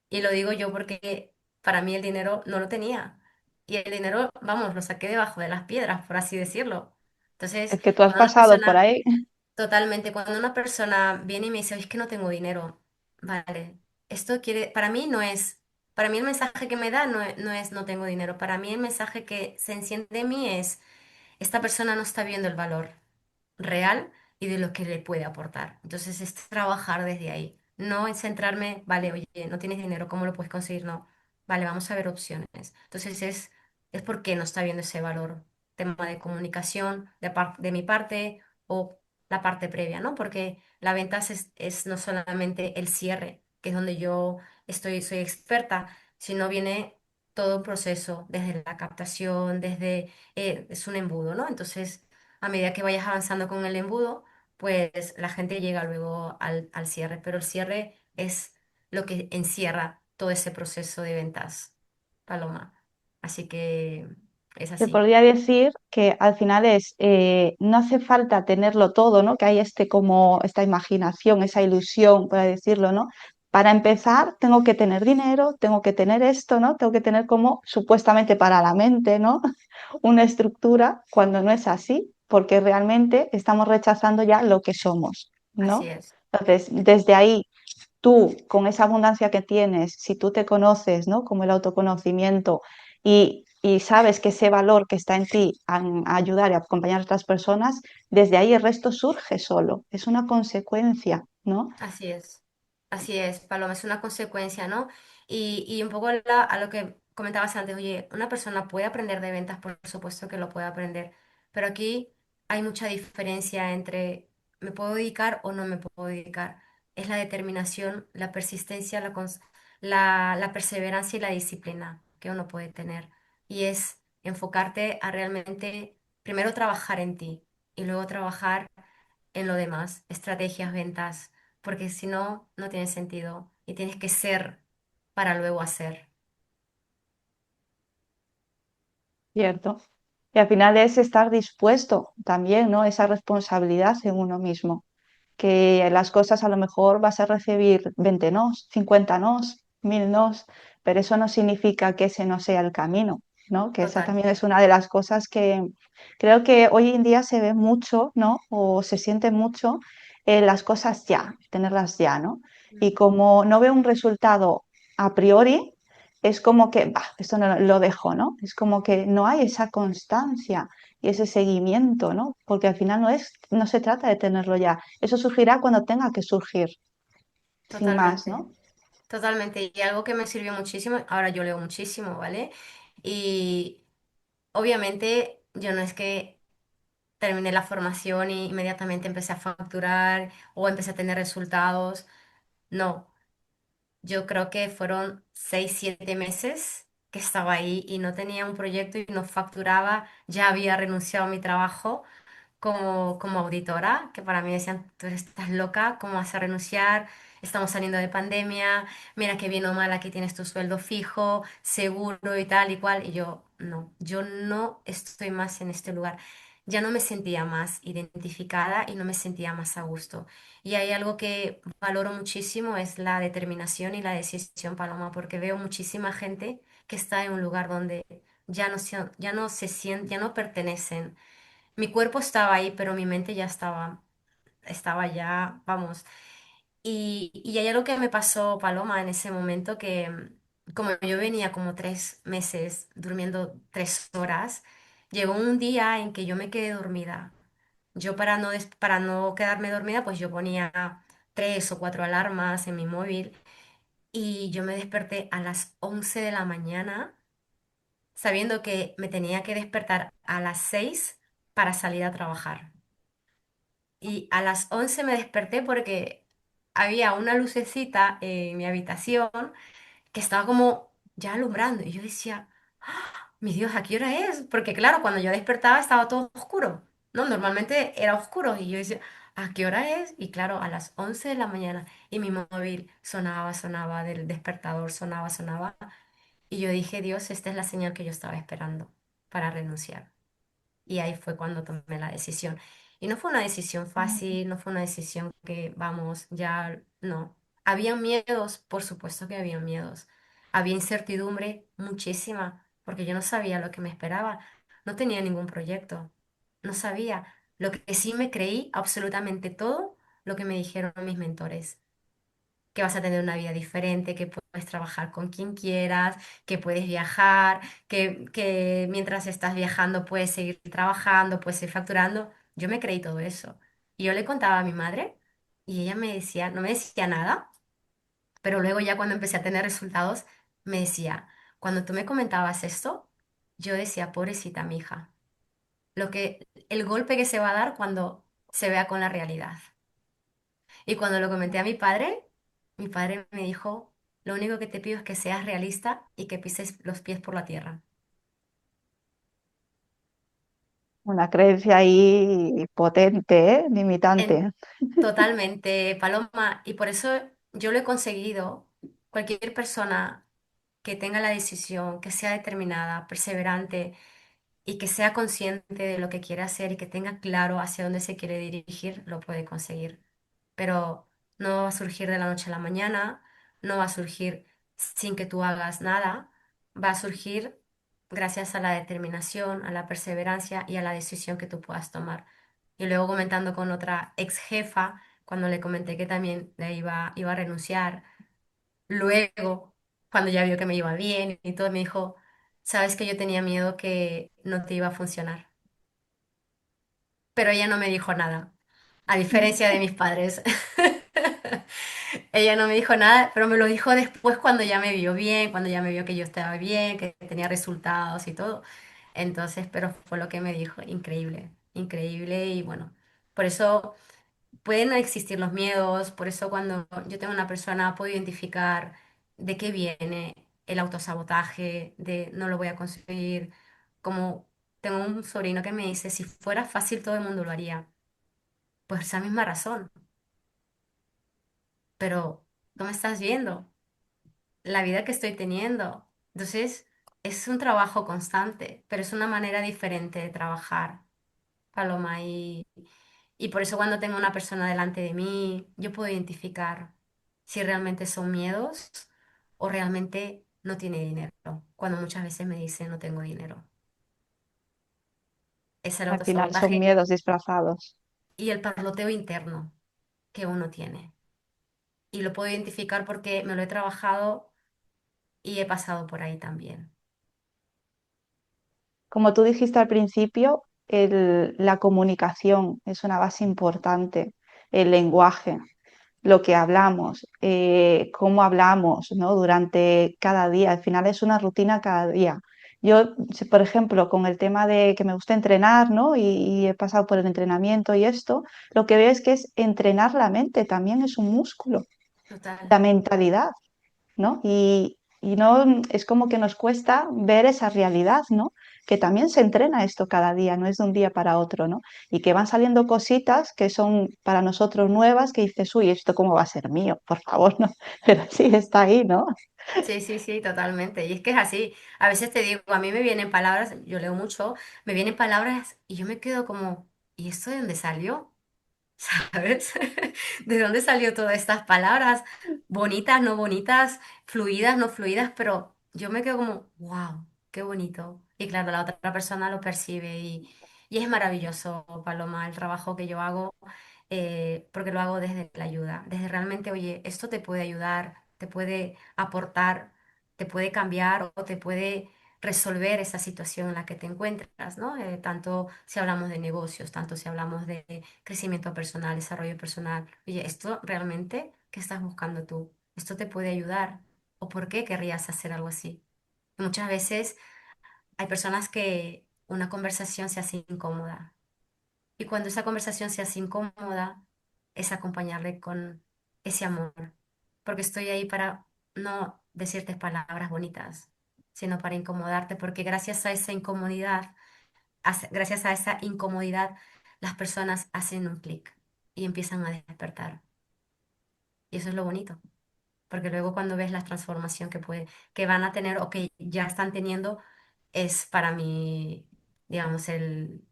Y lo digo yo porque para mí el dinero no lo tenía. Y el dinero, vamos, lo saqué debajo de las piedras, por así decirlo. Entonces, Es que tú has cuando una pasado por persona, ahí. totalmente, cuando una persona viene y me dice, "Oye, es que no tengo dinero, vale, para mí el mensaje que me da no es no tengo dinero, para mí el mensaje que se enciende en mí es esta persona no está viendo el valor real y de lo que le puede aportar. Entonces es trabajar desde ahí, no en centrarme, vale, oye, no tienes dinero, ¿cómo lo puedes conseguir? No, vale, vamos a ver opciones. Entonces es porque no está viendo ese valor, tema de comunicación de mi parte o la parte previa, ¿no? Porque la venta es no solamente el cierre, que es donde yo soy experta, sino viene todo un proceso, desde la captación, es un embudo, ¿no? Entonces, a medida que vayas avanzando con el embudo, pues la gente llega luego al cierre, pero el cierre es lo que encierra todo ese proceso de ventas, Paloma. Así que es Se así. podría decir que al final no hace falta tenerlo todo, ¿no? Que hay como esta imaginación, esa ilusión, por decirlo, ¿no? Para empezar, tengo que tener dinero, tengo que tener esto, ¿no? Tengo que tener como supuestamente para la mente, ¿no? Una estructura cuando no es así, porque realmente estamos rechazando ya lo que somos, Así ¿no? es, Entonces, desde ahí tú, con esa abundancia que tienes, si tú te conoces, ¿no? Como el autoconocimiento y sabes que ese valor que está en ti a ayudar y a acompañar a otras personas, desde ahí el resto surge solo, es una consecuencia, ¿no? así es. Así es, Paloma, es una consecuencia, ¿no? Y un poco a lo que comentabas antes, oye, una persona puede aprender de ventas, por supuesto que lo puede aprender, pero aquí hay mucha diferencia entre me puedo dedicar o no me puedo dedicar. Es la determinación, la persistencia, la perseverancia y la disciplina que uno puede tener. Y es enfocarte a realmente, primero trabajar en ti y luego trabajar en lo demás, estrategias, ventas, porque si no, no tiene sentido y tienes que ser para luego hacer. ¿Cierto? Y al final es estar dispuesto también, ¿no? Esa responsabilidad en uno mismo. Que las cosas a lo mejor vas a recibir 20 nos, 50 nos, 1000 nos, pero eso no significa que ese no sea el camino, ¿no? Que esa Total. también es una de las cosas que creo que hoy en día se ve mucho, ¿no? O se siente mucho las cosas ya, tenerlas ya, ¿no? Y Mm. como no veo un resultado a priori, es como que, bah, esto no lo dejo, ¿no? Es como que no hay esa constancia y ese seguimiento, ¿no? Porque al final no se trata de tenerlo ya. Eso surgirá cuando tenga que surgir, sin más, Totalmente, ¿no? totalmente. Y algo que me sirvió muchísimo, ahora yo leo muchísimo, ¿vale? Y obviamente yo no es que terminé la formación y inmediatamente empecé a facturar o empecé a tener resultados. No, yo creo que fueron 6, 7 meses que estaba ahí y no tenía un proyecto y no facturaba, ya había renunciado a mi trabajo como auditora, que para mí decían, tú estás loca, ¿cómo vas a renunciar? Estamos saliendo de pandemia, mira que bien o mal aquí tienes tu sueldo fijo, seguro y tal y cual. Y yo no estoy más en este lugar. Ya no me sentía más identificada y no me sentía más a gusto. Y hay algo que valoro muchísimo, es la determinación y la decisión, Paloma, porque veo muchísima gente que está en un lugar donde ya no se sienten, ya no pertenecen. Mi cuerpo estaba ahí, pero mi mente ya estaba ya, vamos. Y hay algo que me pasó, Paloma, en ese momento que como yo venía como 3 meses durmiendo 3 horas, llegó un día en que yo me quedé dormida. Yo para no quedarme dormida, pues yo ponía 3 o 4 alarmas en mi móvil y yo me desperté a las 11 de la mañana sabiendo que me tenía que despertar a las 6 para salir a trabajar. Y a las 11 me desperté porque había una lucecita en mi habitación que estaba como ya alumbrando. Y yo decía, "¡Ah! Mi Dios, ¿a qué hora es?" Porque claro, cuando yo despertaba estaba todo oscuro, ¿no? Normalmente era oscuro y yo decía, ¿a qué hora es? Y claro, a las 11 de la mañana y mi móvil sonaba del despertador, sonaba. Y yo dije, Dios, esta es la señal que yo estaba esperando para renunciar. Y ahí fue cuando tomé la decisión. Y no fue una decisión fácil, no fue una decisión que, vamos, ya no. Había miedos, por supuesto que había miedos. Había incertidumbre, muchísima, porque yo no sabía lo que me esperaba. No tenía ningún proyecto, no sabía. Lo que sí me creí absolutamente todo lo que me dijeron mis mentores, que vas a tener una vida diferente, que puedes trabajar con quien quieras, que puedes viajar, que mientras estás viajando puedes seguir trabajando, puedes seguir facturando. Yo me creí todo eso. Y yo le contaba a mi madre y ella me decía, no me decía nada, pero luego ya cuando empecé a tener resultados, me decía, cuando tú me comentabas esto, yo decía, pobrecita mi hija, el golpe que se va a dar cuando se vea con la realidad. Y cuando lo comenté a mi padre me dijo, lo único que te pido es que seas realista y que pises los pies por la tierra. Una creencia ahí potente, ¿eh? En, Limitante. totalmente, Paloma, y por eso yo lo he conseguido. Cualquier persona que tenga la decisión, que sea determinada, perseverante y que sea consciente de lo que quiere hacer y que tenga claro hacia dónde se quiere dirigir, lo puede conseguir. Pero no va a surgir de la noche a la mañana, no va a surgir sin que tú hagas nada, va a surgir gracias a la determinación, a la perseverancia y a la decisión que tú puedas tomar. Y luego comentando con otra ex jefa, cuando le comenté que también iba a renunciar, luego, cuando ya vio que me iba bien y todo, me dijo, sabes que yo tenía miedo que no te iba a funcionar, pero ella no me dijo nada, a diferencia de mis padres. Ella no me dijo nada, pero me lo dijo después cuando ya me vio bien, cuando ya me vio que yo estaba bien, que tenía resultados y todo. Entonces, pero fue lo que me dijo, increíble, increíble y bueno, por eso pueden existir los miedos, por eso cuando yo tengo una persona puedo identificar de qué viene el autosabotaje, de no lo voy a conseguir, como tengo un sobrino que me dice, si fuera fácil todo el mundo lo haría, pues esa misma razón, pero ¿cómo me estás viendo? La vida que estoy teniendo. Entonces, es un trabajo constante, pero es una manera diferente de trabajar, Paloma. Y por eso cuando tengo una persona delante de mí, yo puedo identificar si realmente son miedos o realmente no tiene dinero. Cuando muchas veces me dice no tengo dinero. Es el Al final son autosabotaje miedos disfrazados. y el parloteo interno que uno tiene. Y lo puedo identificar porque me lo he trabajado y he pasado por ahí también. Como tú dijiste al principio, la comunicación es una base importante, el lenguaje, lo que hablamos, cómo hablamos, ¿no? Durante cada día. Al final es una rutina cada día. Yo, por ejemplo, con el tema de que me gusta entrenar, ¿no? Y he pasado por el entrenamiento y esto, lo que veo es que es entrenar la mente, también es un músculo, Total. la mentalidad. ¿No? Y no es como que nos cuesta ver esa realidad, ¿no? Que también se entrena esto cada día, no es de un día para otro, ¿no? Y que van saliendo cositas que son para nosotros nuevas, que dices, uy, ¿esto cómo va a ser mío? Por favor, no. Pero sí está ahí, ¿no? Sí, sí, sí, totalmente. Y es que es así. A veces te digo, a mí me vienen palabras, yo leo mucho, me vienen palabras y yo me quedo como, ¿y esto de dónde salió? ¿Sabes? ¿De dónde salió todas estas palabras? Bonitas, no bonitas, fluidas, no fluidas, pero yo me quedo como, wow, qué bonito. Y claro, la otra persona lo percibe y es maravilloso, Paloma, el trabajo que yo hago, porque lo hago desde la ayuda, desde realmente, oye, esto te puede ayudar, te puede aportar, te puede cambiar o te puede resolver esa situación en la que te encuentras, ¿no? Tanto si hablamos de negocios, tanto si hablamos de crecimiento personal, desarrollo personal. Oye, ¿esto realmente qué estás buscando tú? ¿Esto te puede ayudar? ¿O por qué querrías hacer algo así? Muchas veces hay personas que una conversación se hace incómoda y cuando esa conversación se hace incómoda es acompañarle con ese amor, porque estoy ahí para no decirte palabras bonitas, sino para incomodarte, porque gracias a esa incomodidad, gracias a esa incomodidad, las personas hacen un clic y empiezan a despertar. Y eso es lo bonito, porque luego cuando ves la transformación que van a tener o que ya están teniendo, es para mí, digamos, el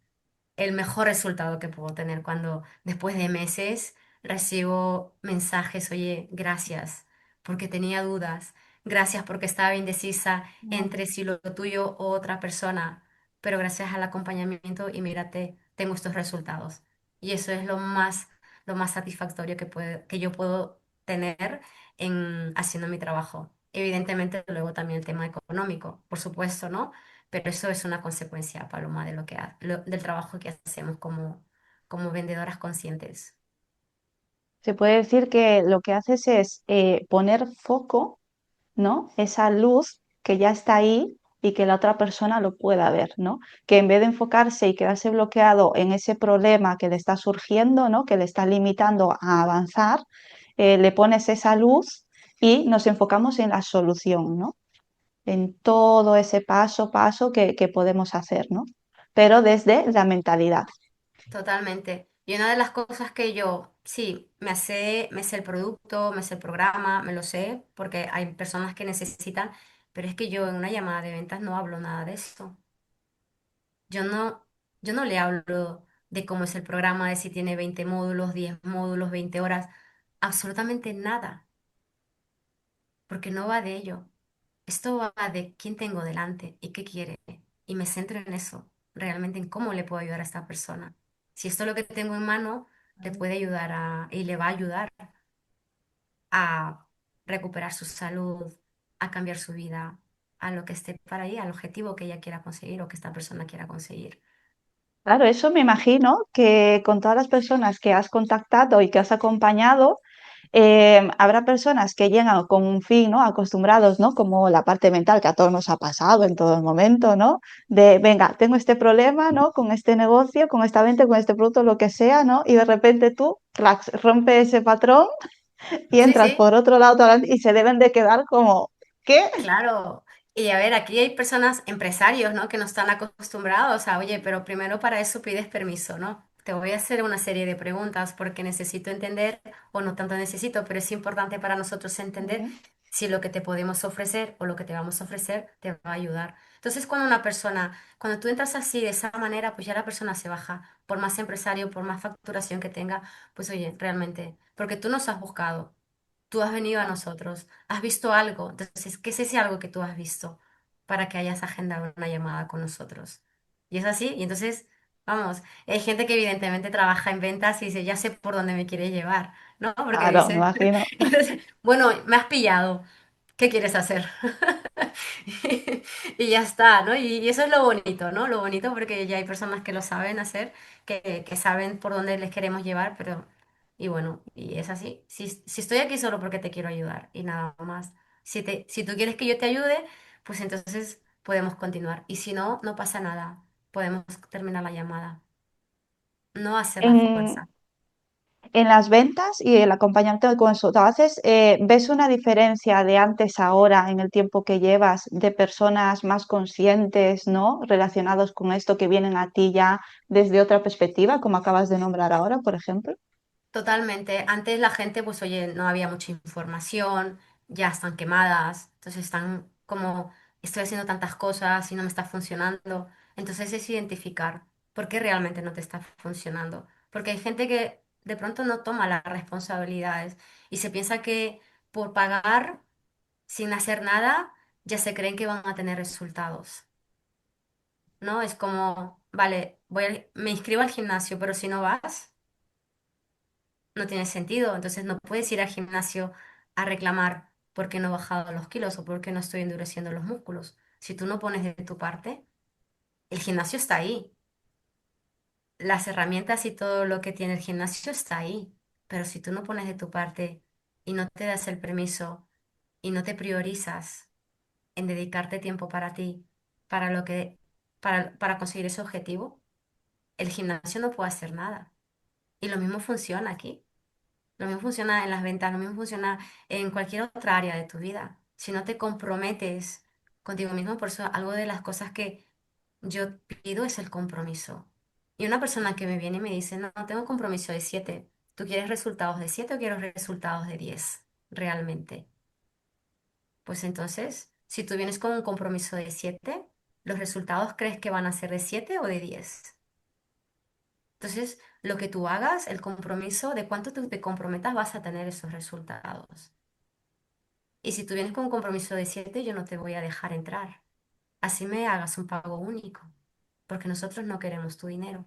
mejor resultado que puedo tener cuando después de meses recibo mensajes, oye, gracias, porque tenía dudas, gracias porque estaba indecisa entre si lo tuyo o otra persona, pero gracias al acompañamiento y mírate, tengo estos resultados. Y eso es lo más satisfactorio que yo puedo tener en haciendo mi trabajo. Evidentemente, luego también el tema económico, por supuesto, ¿no? Pero eso es una consecuencia, Paloma, de del trabajo que hacemos como vendedoras conscientes. Se puede decir que lo que haces es poner foco, ¿no? Esa luz que ya está ahí y que la otra persona lo pueda ver, ¿no? Que en vez de enfocarse y quedarse bloqueado en ese problema que le está surgiendo, ¿no? Que le está limitando a avanzar, le pones esa luz y nos enfocamos en la solución, ¿no? En todo ese paso que podemos hacer, ¿no? Pero desde la mentalidad. Totalmente. Y una de las cosas que yo, sí, me sé el producto, me sé el programa, me lo sé, porque hay personas que necesitan, pero es que yo en una llamada de ventas no hablo nada de esto. Yo no, yo no le hablo de cómo es el programa, de si tiene 20 módulos, 10 módulos, 20 horas, absolutamente nada, porque no va de ello. Esto va de quién tengo delante y qué quiere. Y me centro en eso, realmente en cómo le puedo ayudar a esta persona. Si esto es lo que tengo en mano, le puede ayudar y le va a ayudar a recuperar su salud, a cambiar su vida, a lo que esté para ahí, al objetivo que ella quiera conseguir o que esta persona quiera conseguir. Claro, eso me imagino que con todas las personas que has contactado y que has acompañado, habrá personas que llegan con un fin, ¿no? Acostumbrados, ¿no? Como la parte mental que a todos nos ha pasado en todo momento, ¿no? De, venga, tengo este problema, ¿no? Con este negocio, con esta venta, con este producto, lo que sea, ¿no? Y de repente tú, clac, rompes ese patrón y Sí, entras sí. por otro lado y se deben de quedar como, ¿qué? Claro, y a ver, aquí hay personas, empresarios, ¿no? Que no están acostumbrados a, oye, pero primero para eso pides permiso, ¿no? Te voy a hacer una serie de preguntas porque necesito entender, o no tanto necesito, pero es importante para nosotros entender Ujú. si lo que te podemos ofrecer o lo que te vamos a ofrecer te va a ayudar. Entonces, cuando una persona, cuando tú entras así, de esa manera, pues ya la persona se baja, por más empresario, por más facturación que tenga, pues oye, realmente, porque tú nos has buscado. Tú has venido a nosotros, has visto algo. Entonces, ¿qué es ese algo que tú has visto para que hayas agendado una llamada con nosotros? Y es así. Y entonces, vamos, hay gente que evidentemente trabaja en ventas y dice, ya sé por dónde me quiere llevar, ¿no? Porque Claro, me dice, imagino. entonces, bueno, me has pillado. ¿Qué quieres hacer? Y ya está, ¿no? Y eso es lo bonito, ¿no? Lo bonito porque ya hay personas que lo saben hacer, que saben por dónde les queremos llevar, pero, y bueno, y es así. Si estoy aquí solo porque te quiero ayudar y nada más. Si tú quieres que yo te ayude, pues entonces podemos continuar. Y si no, no pasa nada. Podemos terminar la llamada. No hacer la En, fuerza. en las ventas y el acompañamiento de consulta, ¿haces, ves una diferencia de antes a ahora en el tiempo que llevas de personas más conscientes, ¿no? Relacionados con esto que vienen a ti ya desde otra perspectiva, como acabas de nombrar ahora, por ejemplo? Totalmente. Antes la gente, pues oye, no había mucha información, ya están quemadas, entonces están como, estoy haciendo tantas cosas y no me está funcionando. Entonces es identificar por qué realmente no te está funcionando. Porque hay gente que de pronto no toma las responsabilidades y se piensa que por pagar sin hacer nada, ya se creen que van a tener resultados, ¿no? Es como, vale, me inscribo al gimnasio, pero si no vas no tiene sentido. Entonces no puedes ir al gimnasio a reclamar por qué no he bajado los kilos o por qué no estoy endureciendo los músculos. Si tú no pones de tu parte, el gimnasio está ahí. Las herramientas y todo lo que tiene el gimnasio está ahí. Pero si tú no pones de tu parte y no te das el permiso y no te priorizas en dedicarte tiempo para ti, para lo que, para conseguir ese objetivo, el gimnasio no puede hacer nada. Y lo mismo funciona aquí. Lo mismo funciona en las ventas, lo mismo funciona en cualquier otra área de tu vida. Si no te comprometes contigo mismo, por eso algo de las cosas que yo pido es el compromiso. Y una persona que me viene y me dice, no, no tengo compromiso de 7, ¿tú quieres resultados de 7 o quieres resultados de 10 realmente? Pues entonces, si tú vienes con un compromiso de 7, ¿los resultados crees que van a ser de 7 o de 10? Entonces, lo que tú hagas, el compromiso, de cuánto tú te comprometas, vas a tener esos resultados. Y si tú vienes con un compromiso de 7, yo no te voy a dejar entrar. Así me hagas un pago único, porque nosotros no queremos tu dinero.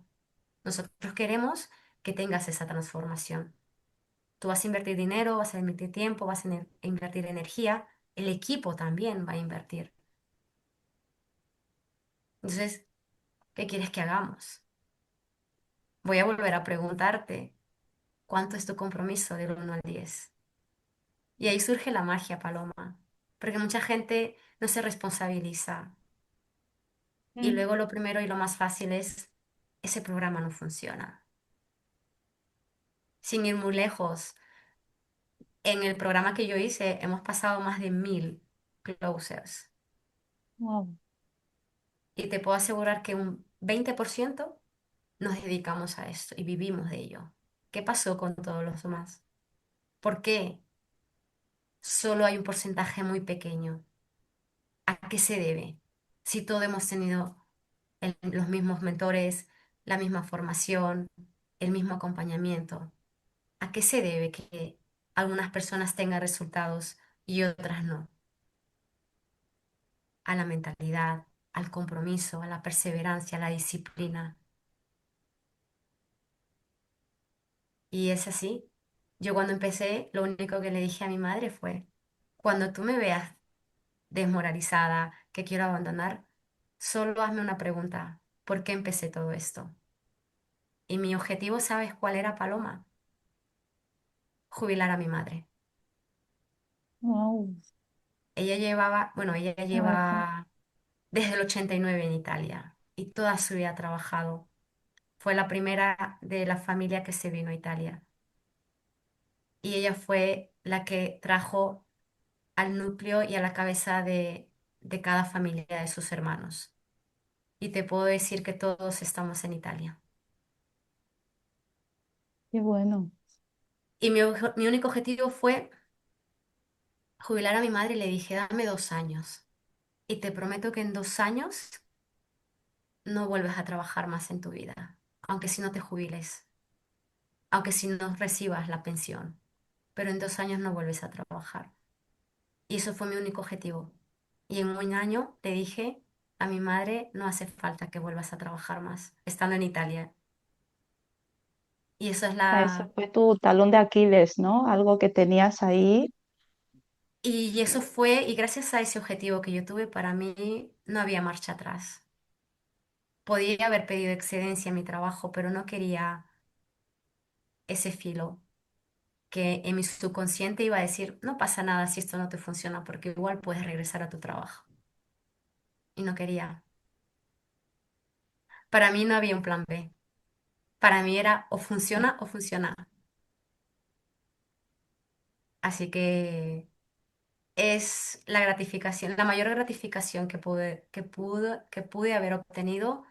Nosotros queremos que tengas esa transformación. Tú vas a invertir dinero, vas a invertir tiempo, vas a invertir energía, el equipo también va a invertir. Entonces, ¿qué quieres que hagamos? Voy a volver a preguntarte, ¿cuánto es tu compromiso del 1 al 10? Y ahí surge la magia, Paloma, porque mucha gente no se responsabiliza. Y Mm. luego lo primero y lo más fácil es, ese programa no funciona. Sin ir muy lejos, en el programa que yo hice hemos pasado más de 1000 closers. Wow. Y te puedo asegurar que un 20% nos dedicamos a esto y vivimos de ello. ¿Qué pasó con todos los demás? ¿Por qué solo hay un porcentaje muy pequeño? ¿A qué se debe? Si todos hemos tenido los mismos mentores, la misma formación, el mismo acompañamiento. ¿A qué se debe que algunas personas tengan resultados y otras no? A la mentalidad, al compromiso, a la perseverancia, a la disciplina. Y es así. Yo cuando empecé, lo único que le dije a mi madre fue, cuando tú me veas desmoralizada, que quiero abandonar, solo hazme una pregunta, ¿por qué empecé todo esto? Y mi objetivo, ¿sabes cuál era, Paloma? Jubilar a mi madre. Wow. Ella llevaba, bueno, ella Qué fuerte. lleva desde el 89 en Italia y toda su vida ha trabajado. Fue la primera de la familia que se vino a Italia y ella fue la que trajo al núcleo y a la cabeza de cada familia de sus hermanos. Y te puedo decir que todos estamos en Italia. Qué bueno. Y mi único objetivo fue jubilar a mi madre y le dije, dame 2 años. Y te prometo que en 2 años no vuelves a trabajar más en tu vida, aunque si no te jubiles, aunque si no recibas la pensión, pero en 2 años no vuelves a trabajar. Y eso fue mi único objetivo. Y en un año le dije a mi madre, no hace falta que vuelvas a trabajar más, estando en Italia. Y eso es Sea, ese la... fue tu talón de Aquiles, ¿no? Algo que tenías ahí. Y eso fue, y gracias a ese objetivo que yo tuve, para mí no había marcha atrás. Podía haber pedido excedencia en mi trabajo, pero no quería ese filo que en mi subconsciente iba a decir, no pasa nada si esto no te funciona, porque igual puedes regresar a tu trabajo. Y no quería. Para mí no había un plan B. Para mí era o funciona o funciona. Así que es la gratificación, la mayor gratificación que pude haber obtenido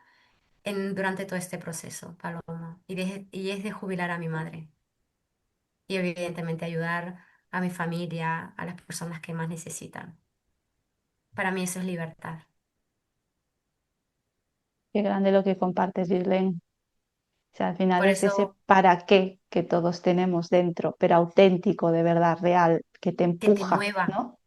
durante todo este proceso, Paloma. Y es de jubilar a mi madre. Y evidentemente ayudar a mi familia, a las personas que más necesitan. Para mí eso es libertad. Qué grande lo que compartes, Ghislaine. O sea, al final Por es ese eso para qué que todos tenemos dentro, pero auténtico, de verdad, real, que te que te empuja, mueva, ¿no?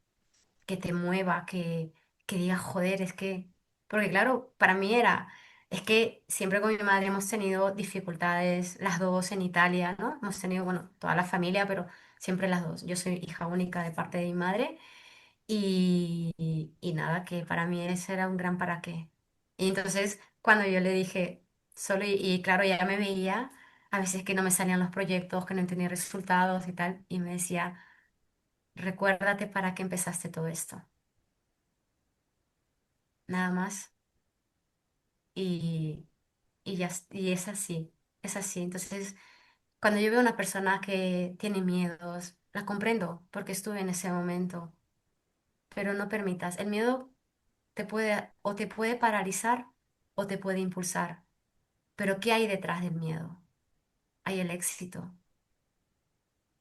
que te mueva, que digas, joder, es que... Porque claro, para mí era, es que siempre con mi madre hemos tenido dificultades, las dos en Italia, ¿no? Hemos tenido, bueno, toda la familia, pero siempre las dos. Yo soy hija única de parte de mi madre y nada, que para mí ese era un gran para qué. Y entonces, cuando yo le dije, y claro, ya me veía, a veces que no me salían los proyectos, que no tenía resultados y tal, y me decía, recuérdate para qué empezaste todo esto, nada más. Y, y es así. Entonces, cuando yo veo a una persona que tiene miedos, la comprendo, porque estuve en ese momento, pero no permitas, el miedo te puede paralizar o te puede impulsar. Pero ¿qué hay detrás del miedo? Hay el éxito.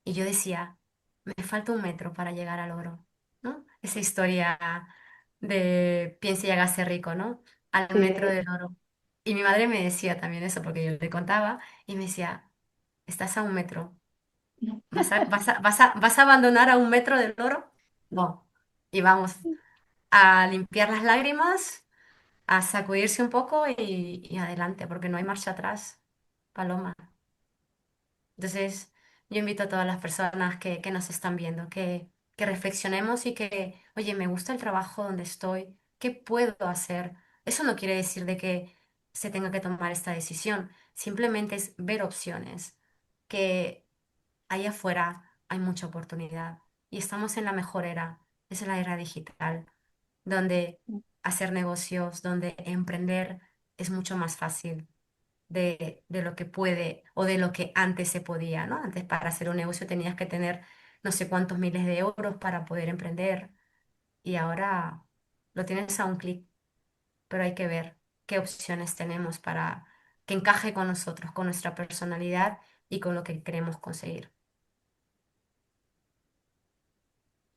Y yo decía, me falta un metro para llegar al oro, ¿no? Esa historia de piense y hágase rico, ¿no? Al metro Sí. del oro. Y mi madre me decía también eso, porque yo le contaba, y me decía, estás a un metro. ¿Vas a abandonar a un metro del oro? No. Y vamos a limpiar las lágrimas, a sacudirse un poco y adelante, porque no hay marcha atrás, Paloma. Entonces, yo invito a todas las personas que nos están viendo que reflexionemos y que, oye, me gusta el trabajo donde estoy, ¿qué puedo hacer? Eso no quiere decir de que se tenga que tomar esta decisión, simplemente es ver opciones, que allá afuera hay mucha oportunidad y estamos en la mejor era, es la era digital, donde hacer negocios, donde emprender es mucho más fácil de lo que puede o de lo que antes se podía, ¿no? Antes para hacer un negocio tenías que tener no sé cuántos miles de euros para poder emprender y ahora lo tienes a un clic, pero hay que ver qué opciones tenemos para que encaje con nosotros, con nuestra personalidad y con lo que queremos conseguir.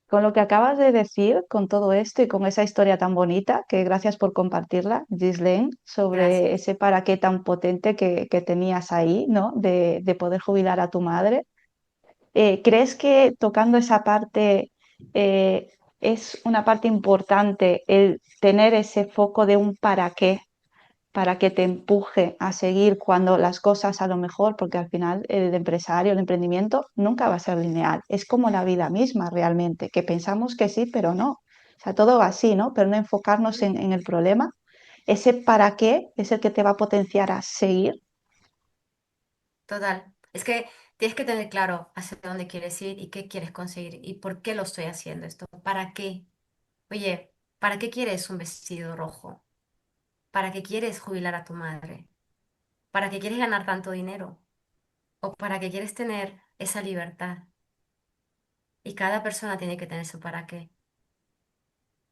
Con lo que acabas de decir, con todo esto y con esa historia tan bonita, que gracias por compartirla, Ghislaine, sobre Gracias. ese para qué tan potente que tenías ahí, ¿no? De poder jubilar a tu madre. ¿Crees que tocando esa parte es una parte importante el tener ese foco de un para que te empuje a seguir cuando las cosas a lo mejor, porque al final el empresario, el emprendimiento nunca va a ser lineal, es como la vida misma realmente, que pensamos que sí, pero no. O sea, todo va así, ¿no? Pero no enfocarnos en el problema. Ese para qué es el que te va a potenciar a seguir. Total. Es que tienes que tener claro hacia dónde quieres ir y qué quieres conseguir y por qué lo estoy haciendo esto. ¿Para qué? Oye, ¿para qué quieres un vestido rojo? ¿Para qué quieres jubilar a tu madre? ¿Para qué quieres ganar tanto dinero? ¿O para qué quieres tener esa libertad? Y cada persona tiene que tener su para qué.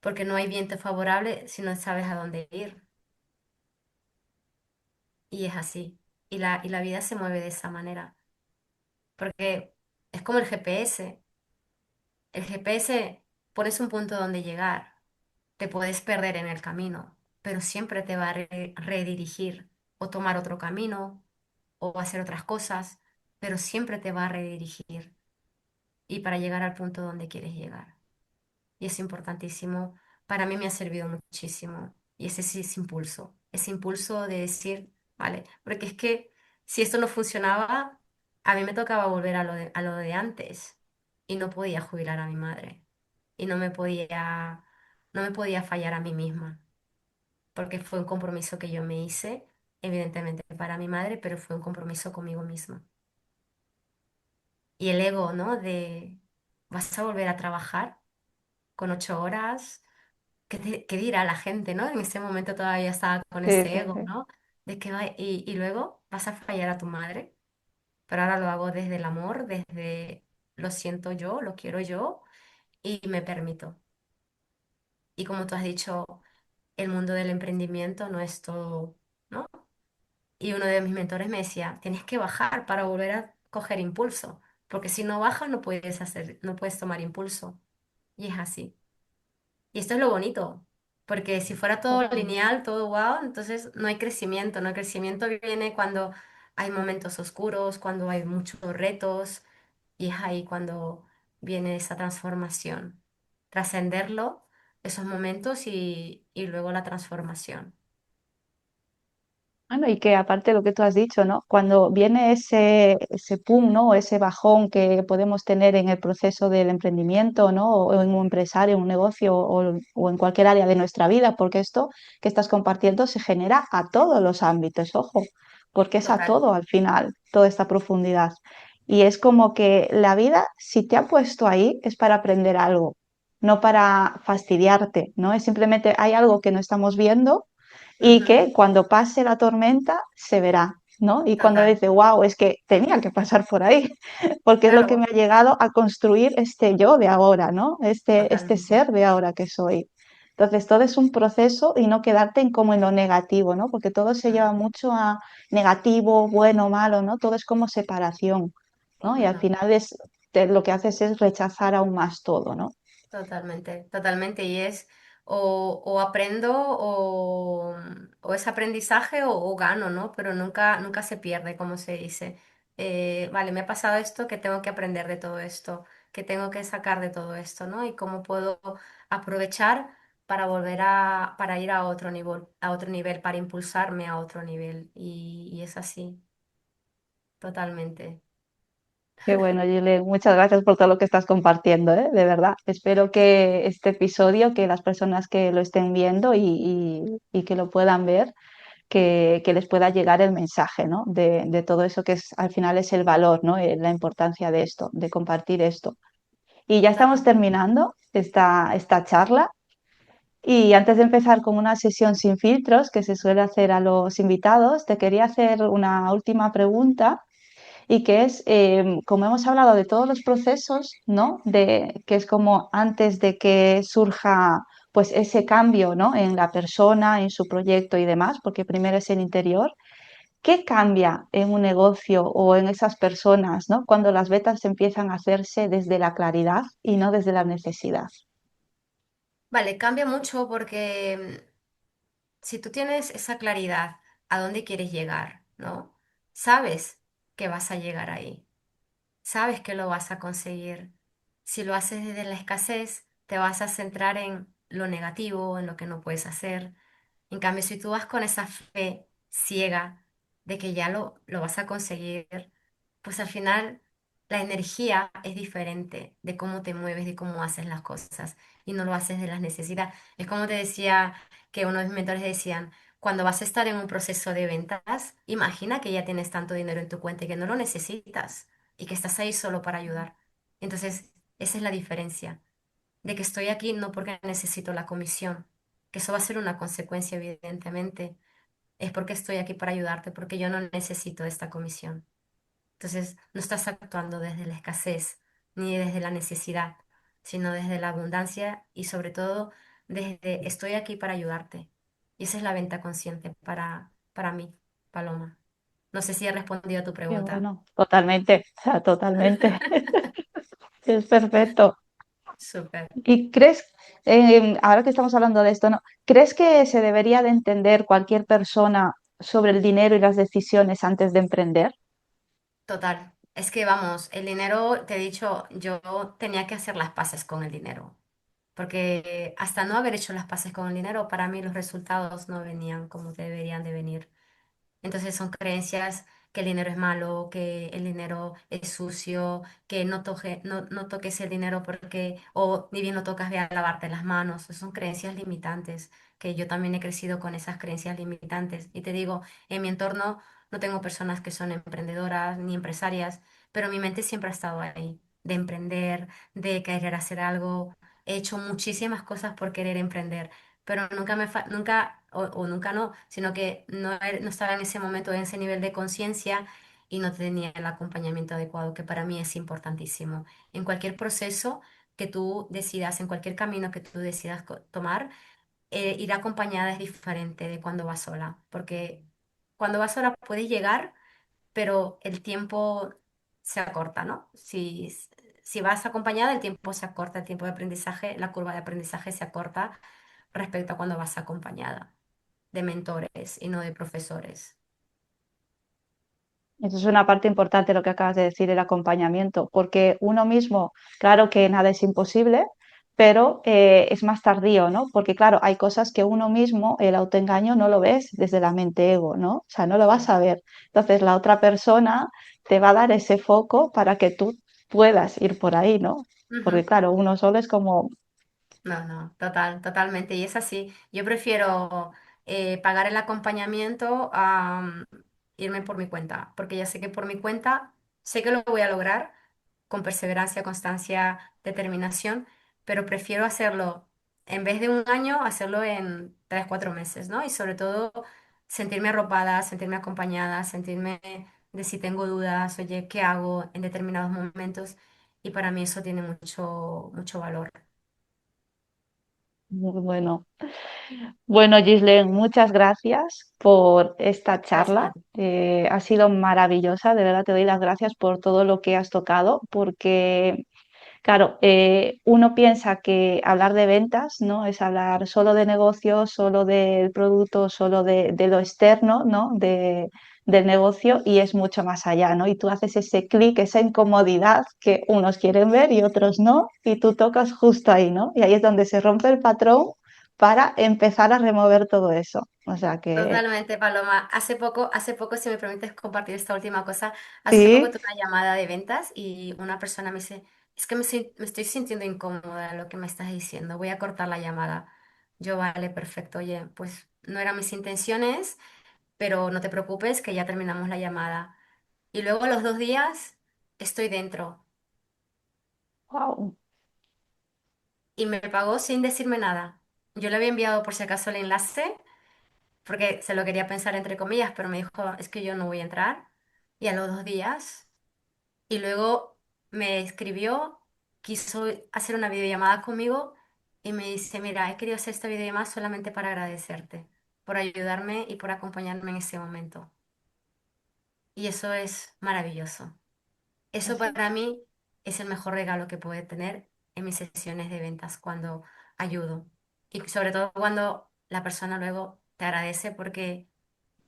Porque no hay viento favorable si no sabes a dónde ir. Y es así. Y la vida se mueve de esa manera. Porque es como el GPS. El GPS pones un punto donde llegar. Te puedes perder en el camino, pero siempre te va a redirigir o tomar otro camino o hacer otras cosas, pero siempre te va a redirigir y para llegar al punto donde quieres llegar. Y es importantísimo. Para mí me ha servido muchísimo. Y ese sí es impulso. Ese impulso de decir, vale, porque es que si esto no funcionaba, a mí me tocaba volver a lo de antes y no podía jubilar a mi madre. y no me podía fallar a mí misma, porque fue un compromiso que yo me hice, evidentemente para mi madre, pero fue un compromiso conmigo misma. Y el ego, ¿no? De, vas a volver a trabajar con 8 horas. ¿Qué dirá la gente, ¿no? En ese momento todavía estaba con Sí, ese sí, ego, sí. ¿no? Y luego vas a fallar a tu madre, pero ahora lo hago desde el amor, desde lo siento yo, lo quiero yo y me permito. Y como tú has dicho, el mundo del emprendimiento no es todo, ¿no? Y uno de mis mentores me decía, tienes que bajar para volver a coger impulso, porque si no bajas no puedes tomar impulso. Y es así. Y esto es lo bonito, porque si fuera todo Totalmente. lineal, todo wow, entonces no hay crecimiento, ¿no? El crecimiento viene cuando hay momentos oscuros, cuando hay muchos retos, y es ahí cuando viene esa transformación. Trascenderlo, esos momentos y luego la transformación. Bueno, y que aparte de lo que tú has dicho, ¿no? Cuando viene ese pum, ¿no? O ese bajón que podemos tener en el proceso del emprendimiento, ¿no? O en un empresario, en un negocio o en cualquier área de nuestra vida, porque esto que estás compartiendo se genera a todos los ámbitos, ojo, porque es a Total. todo al final, toda esta profundidad. Y es como que la vida, si te ha puesto ahí, es para aprender algo, no para fastidiarte, ¿no? Es simplemente hay algo que no estamos viendo y Ujú. que cuando pase la tormenta se verá, ¿no? Y cuando Total. dice, wow, es que tenía que pasar por ahí, porque es lo que me Claro, ha llegado a construir este yo de ahora, ¿no? Este totalmente. ser de ahora que soy. Entonces, todo es un proceso y no quedarte en como en lo negativo, ¿no? Porque todo se lleva Ujú, mucho a negativo, bueno, malo, ¿no? Todo es como separación, ¿no? Y al ujú. final lo que haces es rechazar aún más todo, ¿no? Totalmente, totalmente. Y es o aprendo o es aprendizaje o gano, ¿no? Pero nunca se pierde, como se dice. Vale, me ha pasado esto, que tengo que aprender de todo esto, que tengo que sacar de todo esto, ¿no? Y cómo puedo aprovechar para para ir a otro nivel, para impulsarme a otro nivel. Y es así, totalmente. Qué bueno, Gile, muchas gracias por todo lo que estás compartiendo, ¿eh? De verdad. Espero que este episodio, que las personas que lo estén viendo y que lo puedan ver, que les pueda llegar el mensaje, ¿no? De todo eso que es, al final es el valor, ¿no? La importancia de esto, de compartir esto. Y ya estamos Totalmente. terminando esta charla. Y antes de empezar con una sesión sin filtros que se suele hacer a los invitados, te quería hacer una última pregunta y que es, como hemos hablado de todos los procesos, ¿no? Que es como antes de que surja pues ese cambio, ¿no? En la persona, en su proyecto y demás, porque primero es el interior. ¿Qué cambia en un negocio o en esas personas, ¿no? Cuando las betas empiezan a hacerse desde la claridad y no desde la necesidad? Vale, cambia mucho porque si tú tienes esa claridad a dónde quieres llegar, ¿no? Sabes que vas a llegar ahí, sabes que lo vas a conseguir. Si lo haces desde la escasez, te vas a centrar en lo negativo, en lo que no puedes hacer. En cambio, si tú vas con esa fe ciega de que ya lo vas a conseguir, pues al final la energía es diferente de cómo te mueves, de cómo haces las cosas y no lo haces de las necesidades. Es como te decía que uno de mis mentores decían, cuando vas a estar en un proceso de ventas, imagina que ya tienes tanto dinero en tu cuenta y que no lo necesitas y que estás ahí solo para ayudar. Entonces, esa es la diferencia, de que estoy aquí no porque necesito la comisión, que eso va a ser una consecuencia, evidentemente, es porque estoy aquí para ayudarte, porque yo no necesito esta comisión. Entonces, no estás actuando desde la escasez ni desde la necesidad, sino desde la abundancia y sobre todo desde estoy aquí para ayudarte. Y esa es la venta consciente para mí, Paloma. No sé si he respondido a tu Qué pregunta. bueno, totalmente, o sea, totalmente. Es perfecto. Súper. ¿Y crees, ahora que estamos hablando de esto, ¿no? ¿Crees que se debería de entender cualquier persona sobre el dinero y las decisiones antes de emprender? Total. Es que vamos, el dinero, te he dicho, yo tenía que hacer las paces con el dinero. Porque hasta no haber hecho las paces con el dinero, para mí los resultados no venían como deberían de venir. Entonces son creencias que el dinero es malo, que el dinero es sucio, que no toques el dinero porque, o ni bien lo tocas, ve a lavarte las manos. Esas son creencias limitantes, que yo también he crecido con esas creencias limitantes. Y te digo, en mi entorno no tengo personas que son emprendedoras ni empresarias, pero mi mente siempre ha estado ahí, de emprender, de querer hacer algo. He hecho muchísimas cosas por querer emprender, pero nunca, o nunca no, sino que no estaba en ese momento, en ese nivel de conciencia y no tenía el acompañamiento adecuado, que para mí es importantísimo. En cualquier proceso que tú decidas, en cualquier camino que tú decidas tomar, ir acompañada es diferente de cuando vas sola, porque cuando vas sola puedes llegar, pero el tiempo se acorta, ¿no? Si vas acompañada, el tiempo se acorta, el tiempo de aprendizaje, la curva de aprendizaje se acorta respecto a cuando vas acompañada de mentores y no de profesores. Eso es una parte importante lo que acabas de decir, el acompañamiento, porque uno mismo, claro que nada es imposible, pero es más tardío, ¿no? Porque claro, hay cosas que uno mismo, el autoengaño, no lo ves desde la mente ego, ¿no? O sea, no lo vas Sí. a ver. Entonces, la otra persona te va a dar ese foco para que tú puedas ir por ahí, ¿no? Porque Ujú. claro, uno solo es como, No, no, totalmente. Y es así. Yo prefiero pagar el acompañamiento a irme por mi cuenta, porque ya sé que por mi cuenta sé que lo voy a lograr con perseverancia, constancia, determinación, pero prefiero hacerlo en vez de un año, hacerlo en 3, 4 meses, ¿no? Y sobre todo sentirme arropada, sentirme acompañada, sentirme de si tengo dudas, oye, ¿qué hago en determinados momentos? Y para mí eso tiene mucho, mucho valor. muy bueno. Bueno, Gislen, muchas gracias por esta Gracias a charla. ti. Ha sido maravillosa, de verdad te doy las gracias por todo lo que has tocado, porque, claro, uno piensa que hablar de ventas, ¿no? Es hablar solo de negocios, solo del producto, solo de lo externo, ¿no? Del negocio y es mucho más allá, ¿no? Y tú haces ese clic, esa incomodidad que unos quieren ver y otros no, y tú tocas justo ahí, ¿no? Y ahí es donde se rompe el patrón para empezar a remover todo eso. O sea que Totalmente, Paloma. Hace poco, si me permites compartir esta última cosa, hace poco sí, tuve una llamada de ventas y una persona me dice, es que me estoy sintiendo incómoda de lo que me estás diciendo, voy a cortar la llamada. Yo, vale, perfecto, oye, pues no eran mis intenciones, pero no te preocupes que ya terminamos la llamada. Y luego a los 2 días estoy dentro wow, y me pagó sin decirme nada. Yo le había enviado por si acaso el enlace porque se lo quería pensar entre comillas, pero me dijo, es que yo no voy a entrar. Y a los 2 días, y luego me escribió, quiso hacer una videollamada conmigo y me dice, mira, he querido hacer esta videollamada solamente para agradecerte por ayudarme y por acompañarme en ese momento. Y eso es maravilloso. Eso eso para mí es el mejor regalo que puedo tener en mis sesiones de ventas cuando ayudo. Y sobre todo cuando la persona luego te agradece porque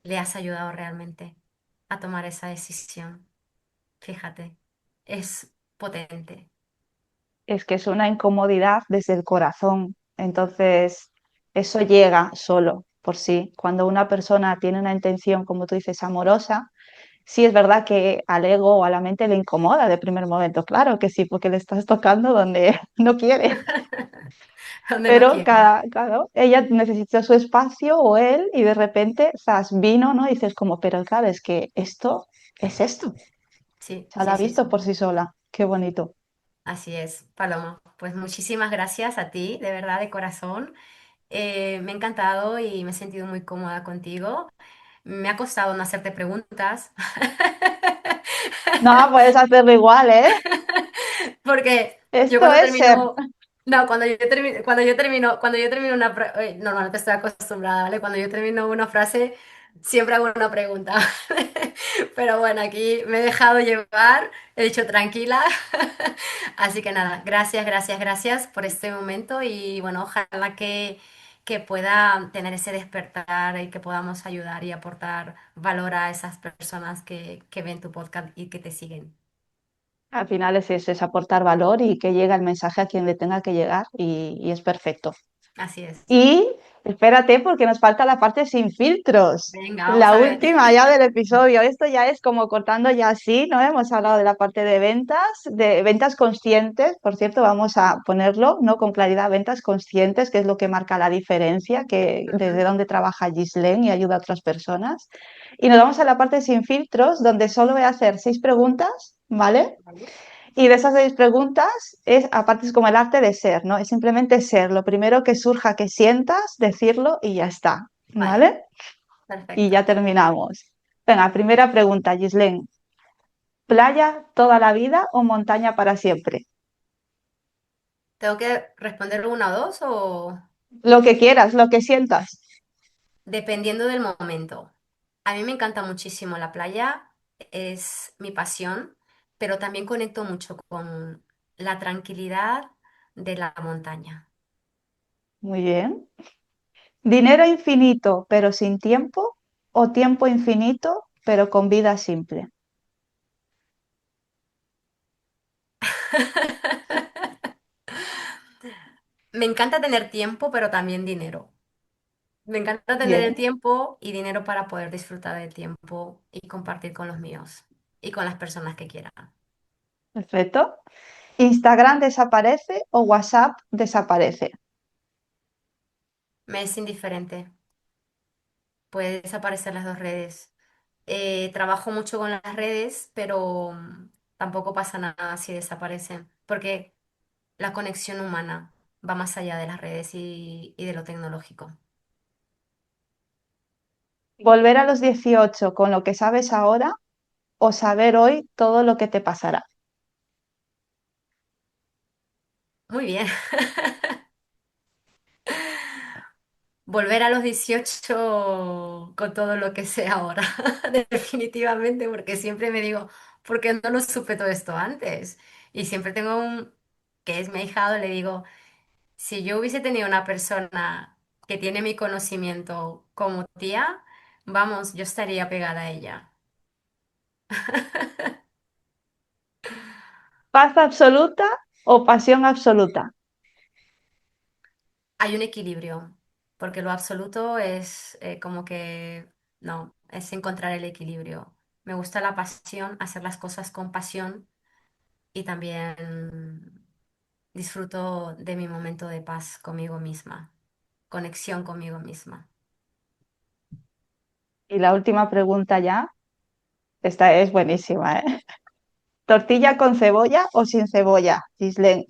le has ayudado realmente a tomar esa decisión. Fíjate, es potente. es que es una incomodidad desde el corazón. Entonces, eso llega solo por sí. Cuando una persona tiene una intención, como tú dices, amorosa, sí es verdad que al ego o a la mente le incomoda de primer momento. Claro que sí, porque le estás tocando donde no quiere. Donde no Pero quiere. claro, ella necesita su espacio o él y de repente, zas, vino, ¿no? Y dices como, pero claro, es que esto es esto. Sí, Se la sí, ha sí, visto sí. por sí sola. Qué bonito. Así es, Paloma. Pues muchísimas gracias a ti, de verdad, de corazón. Me ha encantado y me he sentido muy cómoda contigo. Me ha costado no hacerte preguntas. No, puedes hacerlo igual, ¿eh? Porque yo Esto cuando es ser. termino, no, cuando yo termino una, normalmente estoy acostumbrada, ¿vale? Cuando yo termino una frase, siempre hago una pregunta. Pero bueno, aquí me he dejado llevar, he dicho tranquila. Así que nada, gracias, gracias, gracias por este momento y bueno, ojalá que pueda tener ese despertar y que podamos ayudar y aportar valor a esas personas que ven tu podcast y que te siguen. Al final es eso, es aportar valor y que llegue el mensaje a quien le tenga que llegar y es perfecto. Así es. Y Espérate, porque nos falta la parte sin filtros. Venga, vamos La a ver. última ya del episodio. Esto ya es como cortando ya así, ¿no? Hemos hablado de la parte de ventas conscientes. Por cierto, vamos a ponerlo, ¿no? Con claridad, ventas conscientes, que es lo que marca la diferencia, que desde Ujú, donde trabaja Ghislaine y ayuda a otras personas. Y nos vamos a la parte sin filtros, donde solo voy a hacer 6 preguntas, ¿vale? vale, Y de esas 6 preguntas, aparte es como el arte de ser, ¿no? Es simplemente ser, lo primero que surja, que sientas, decirlo y ya está, vale, ¿vale? Y ya perfecto. terminamos. Venga, primera pregunta, Ghislaine. ¿Playa toda la vida o montaña para siempre? ¿Tengo que responder una o dos o Lo que quieras, lo que sientas. dependiendo del momento? A mí me encanta muchísimo la playa, es mi pasión, pero también conecto mucho con la tranquilidad de la montaña. Muy bien. ¿Dinero infinito pero sin tiempo o tiempo infinito pero con vida simple? Me encanta tener tiempo, pero también dinero. Me encanta tener el Bien, tiempo y dinero para poder disfrutar del tiempo y compartir con los míos y con las personas que quieran. perfecto. ¿Instagram desaparece o WhatsApp desaparece? Me es indiferente, puede desaparecer las dos redes. Trabajo mucho con las redes, pero tampoco pasa nada si desaparecen, porque la conexión humana va más allá de las redes y de lo tecnológico. ¿Volver a los 18 con lo que sabes ahora o saber hoy todo lo que te pasará? Muy bien. Volver a los 18 con todo lo que sé ahora, definitivamente, porque siempre me digo, ¿por qué no lo supe todo esto antes? Y siempre tengo que es mi ahijado, le digo, si yo hubiese tenido una persona que tiene mi conocimiento como tía, vamos, yo estaría pegada a ella. ¿Paz absoluta o pasión absoluta? Hay un equilibrio, porque lo absoluto es como que, no, es encontrar el equilibrio. Me gusta la pasión, hacer las cosas con pasión y también disfruto de mi momento de paz conmigo misma, conexión conmigo misma. Y la última pregunta ya, esta es buenísima, ¿eh? ¿Tortilla con cebolla o sin cebolla, Ghislaine?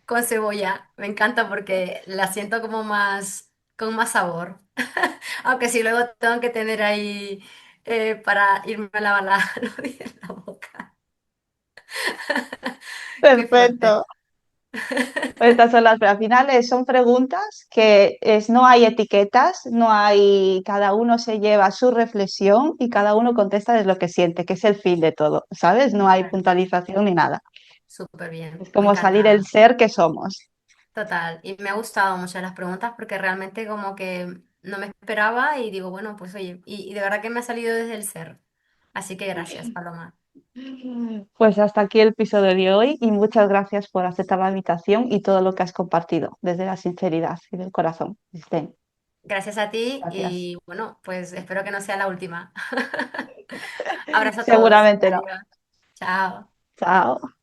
Con cebolla, me encanta porque la siento como más, con más sabor. Aunque si luego tengo que tener ahí para irme a lavar los dientes en la boca. Qué fuerte. Perfecto. Estas son las, pero al final son preguntas que no hay etiquetas, no hay, cada uno se lleva su reflexión y cada uno contesta desde lo que siente, que es el fin de todo, ¿sabes? No hay Súper, puntualización ni nada. súper bien, Es me como salir el encanta. ser que somos. Total. Y me ha gustado mucho las preguntas porque realmente como que no me esperaba y digo, bueno, pues oye, y de verdad que me ha salido desde el ser. Así que gracias, Paloma. Pues hasta aquí el episodio de hoy y muchas gracias por aceptar la invitación y todo lo que has compartido desde la sinceridad y del corazón. Estén. Gracias a ti Gracias. y bueno, pues espero que no sea la última. Abrazo a todos. Seguramente no. Adiós. Chao. Chao.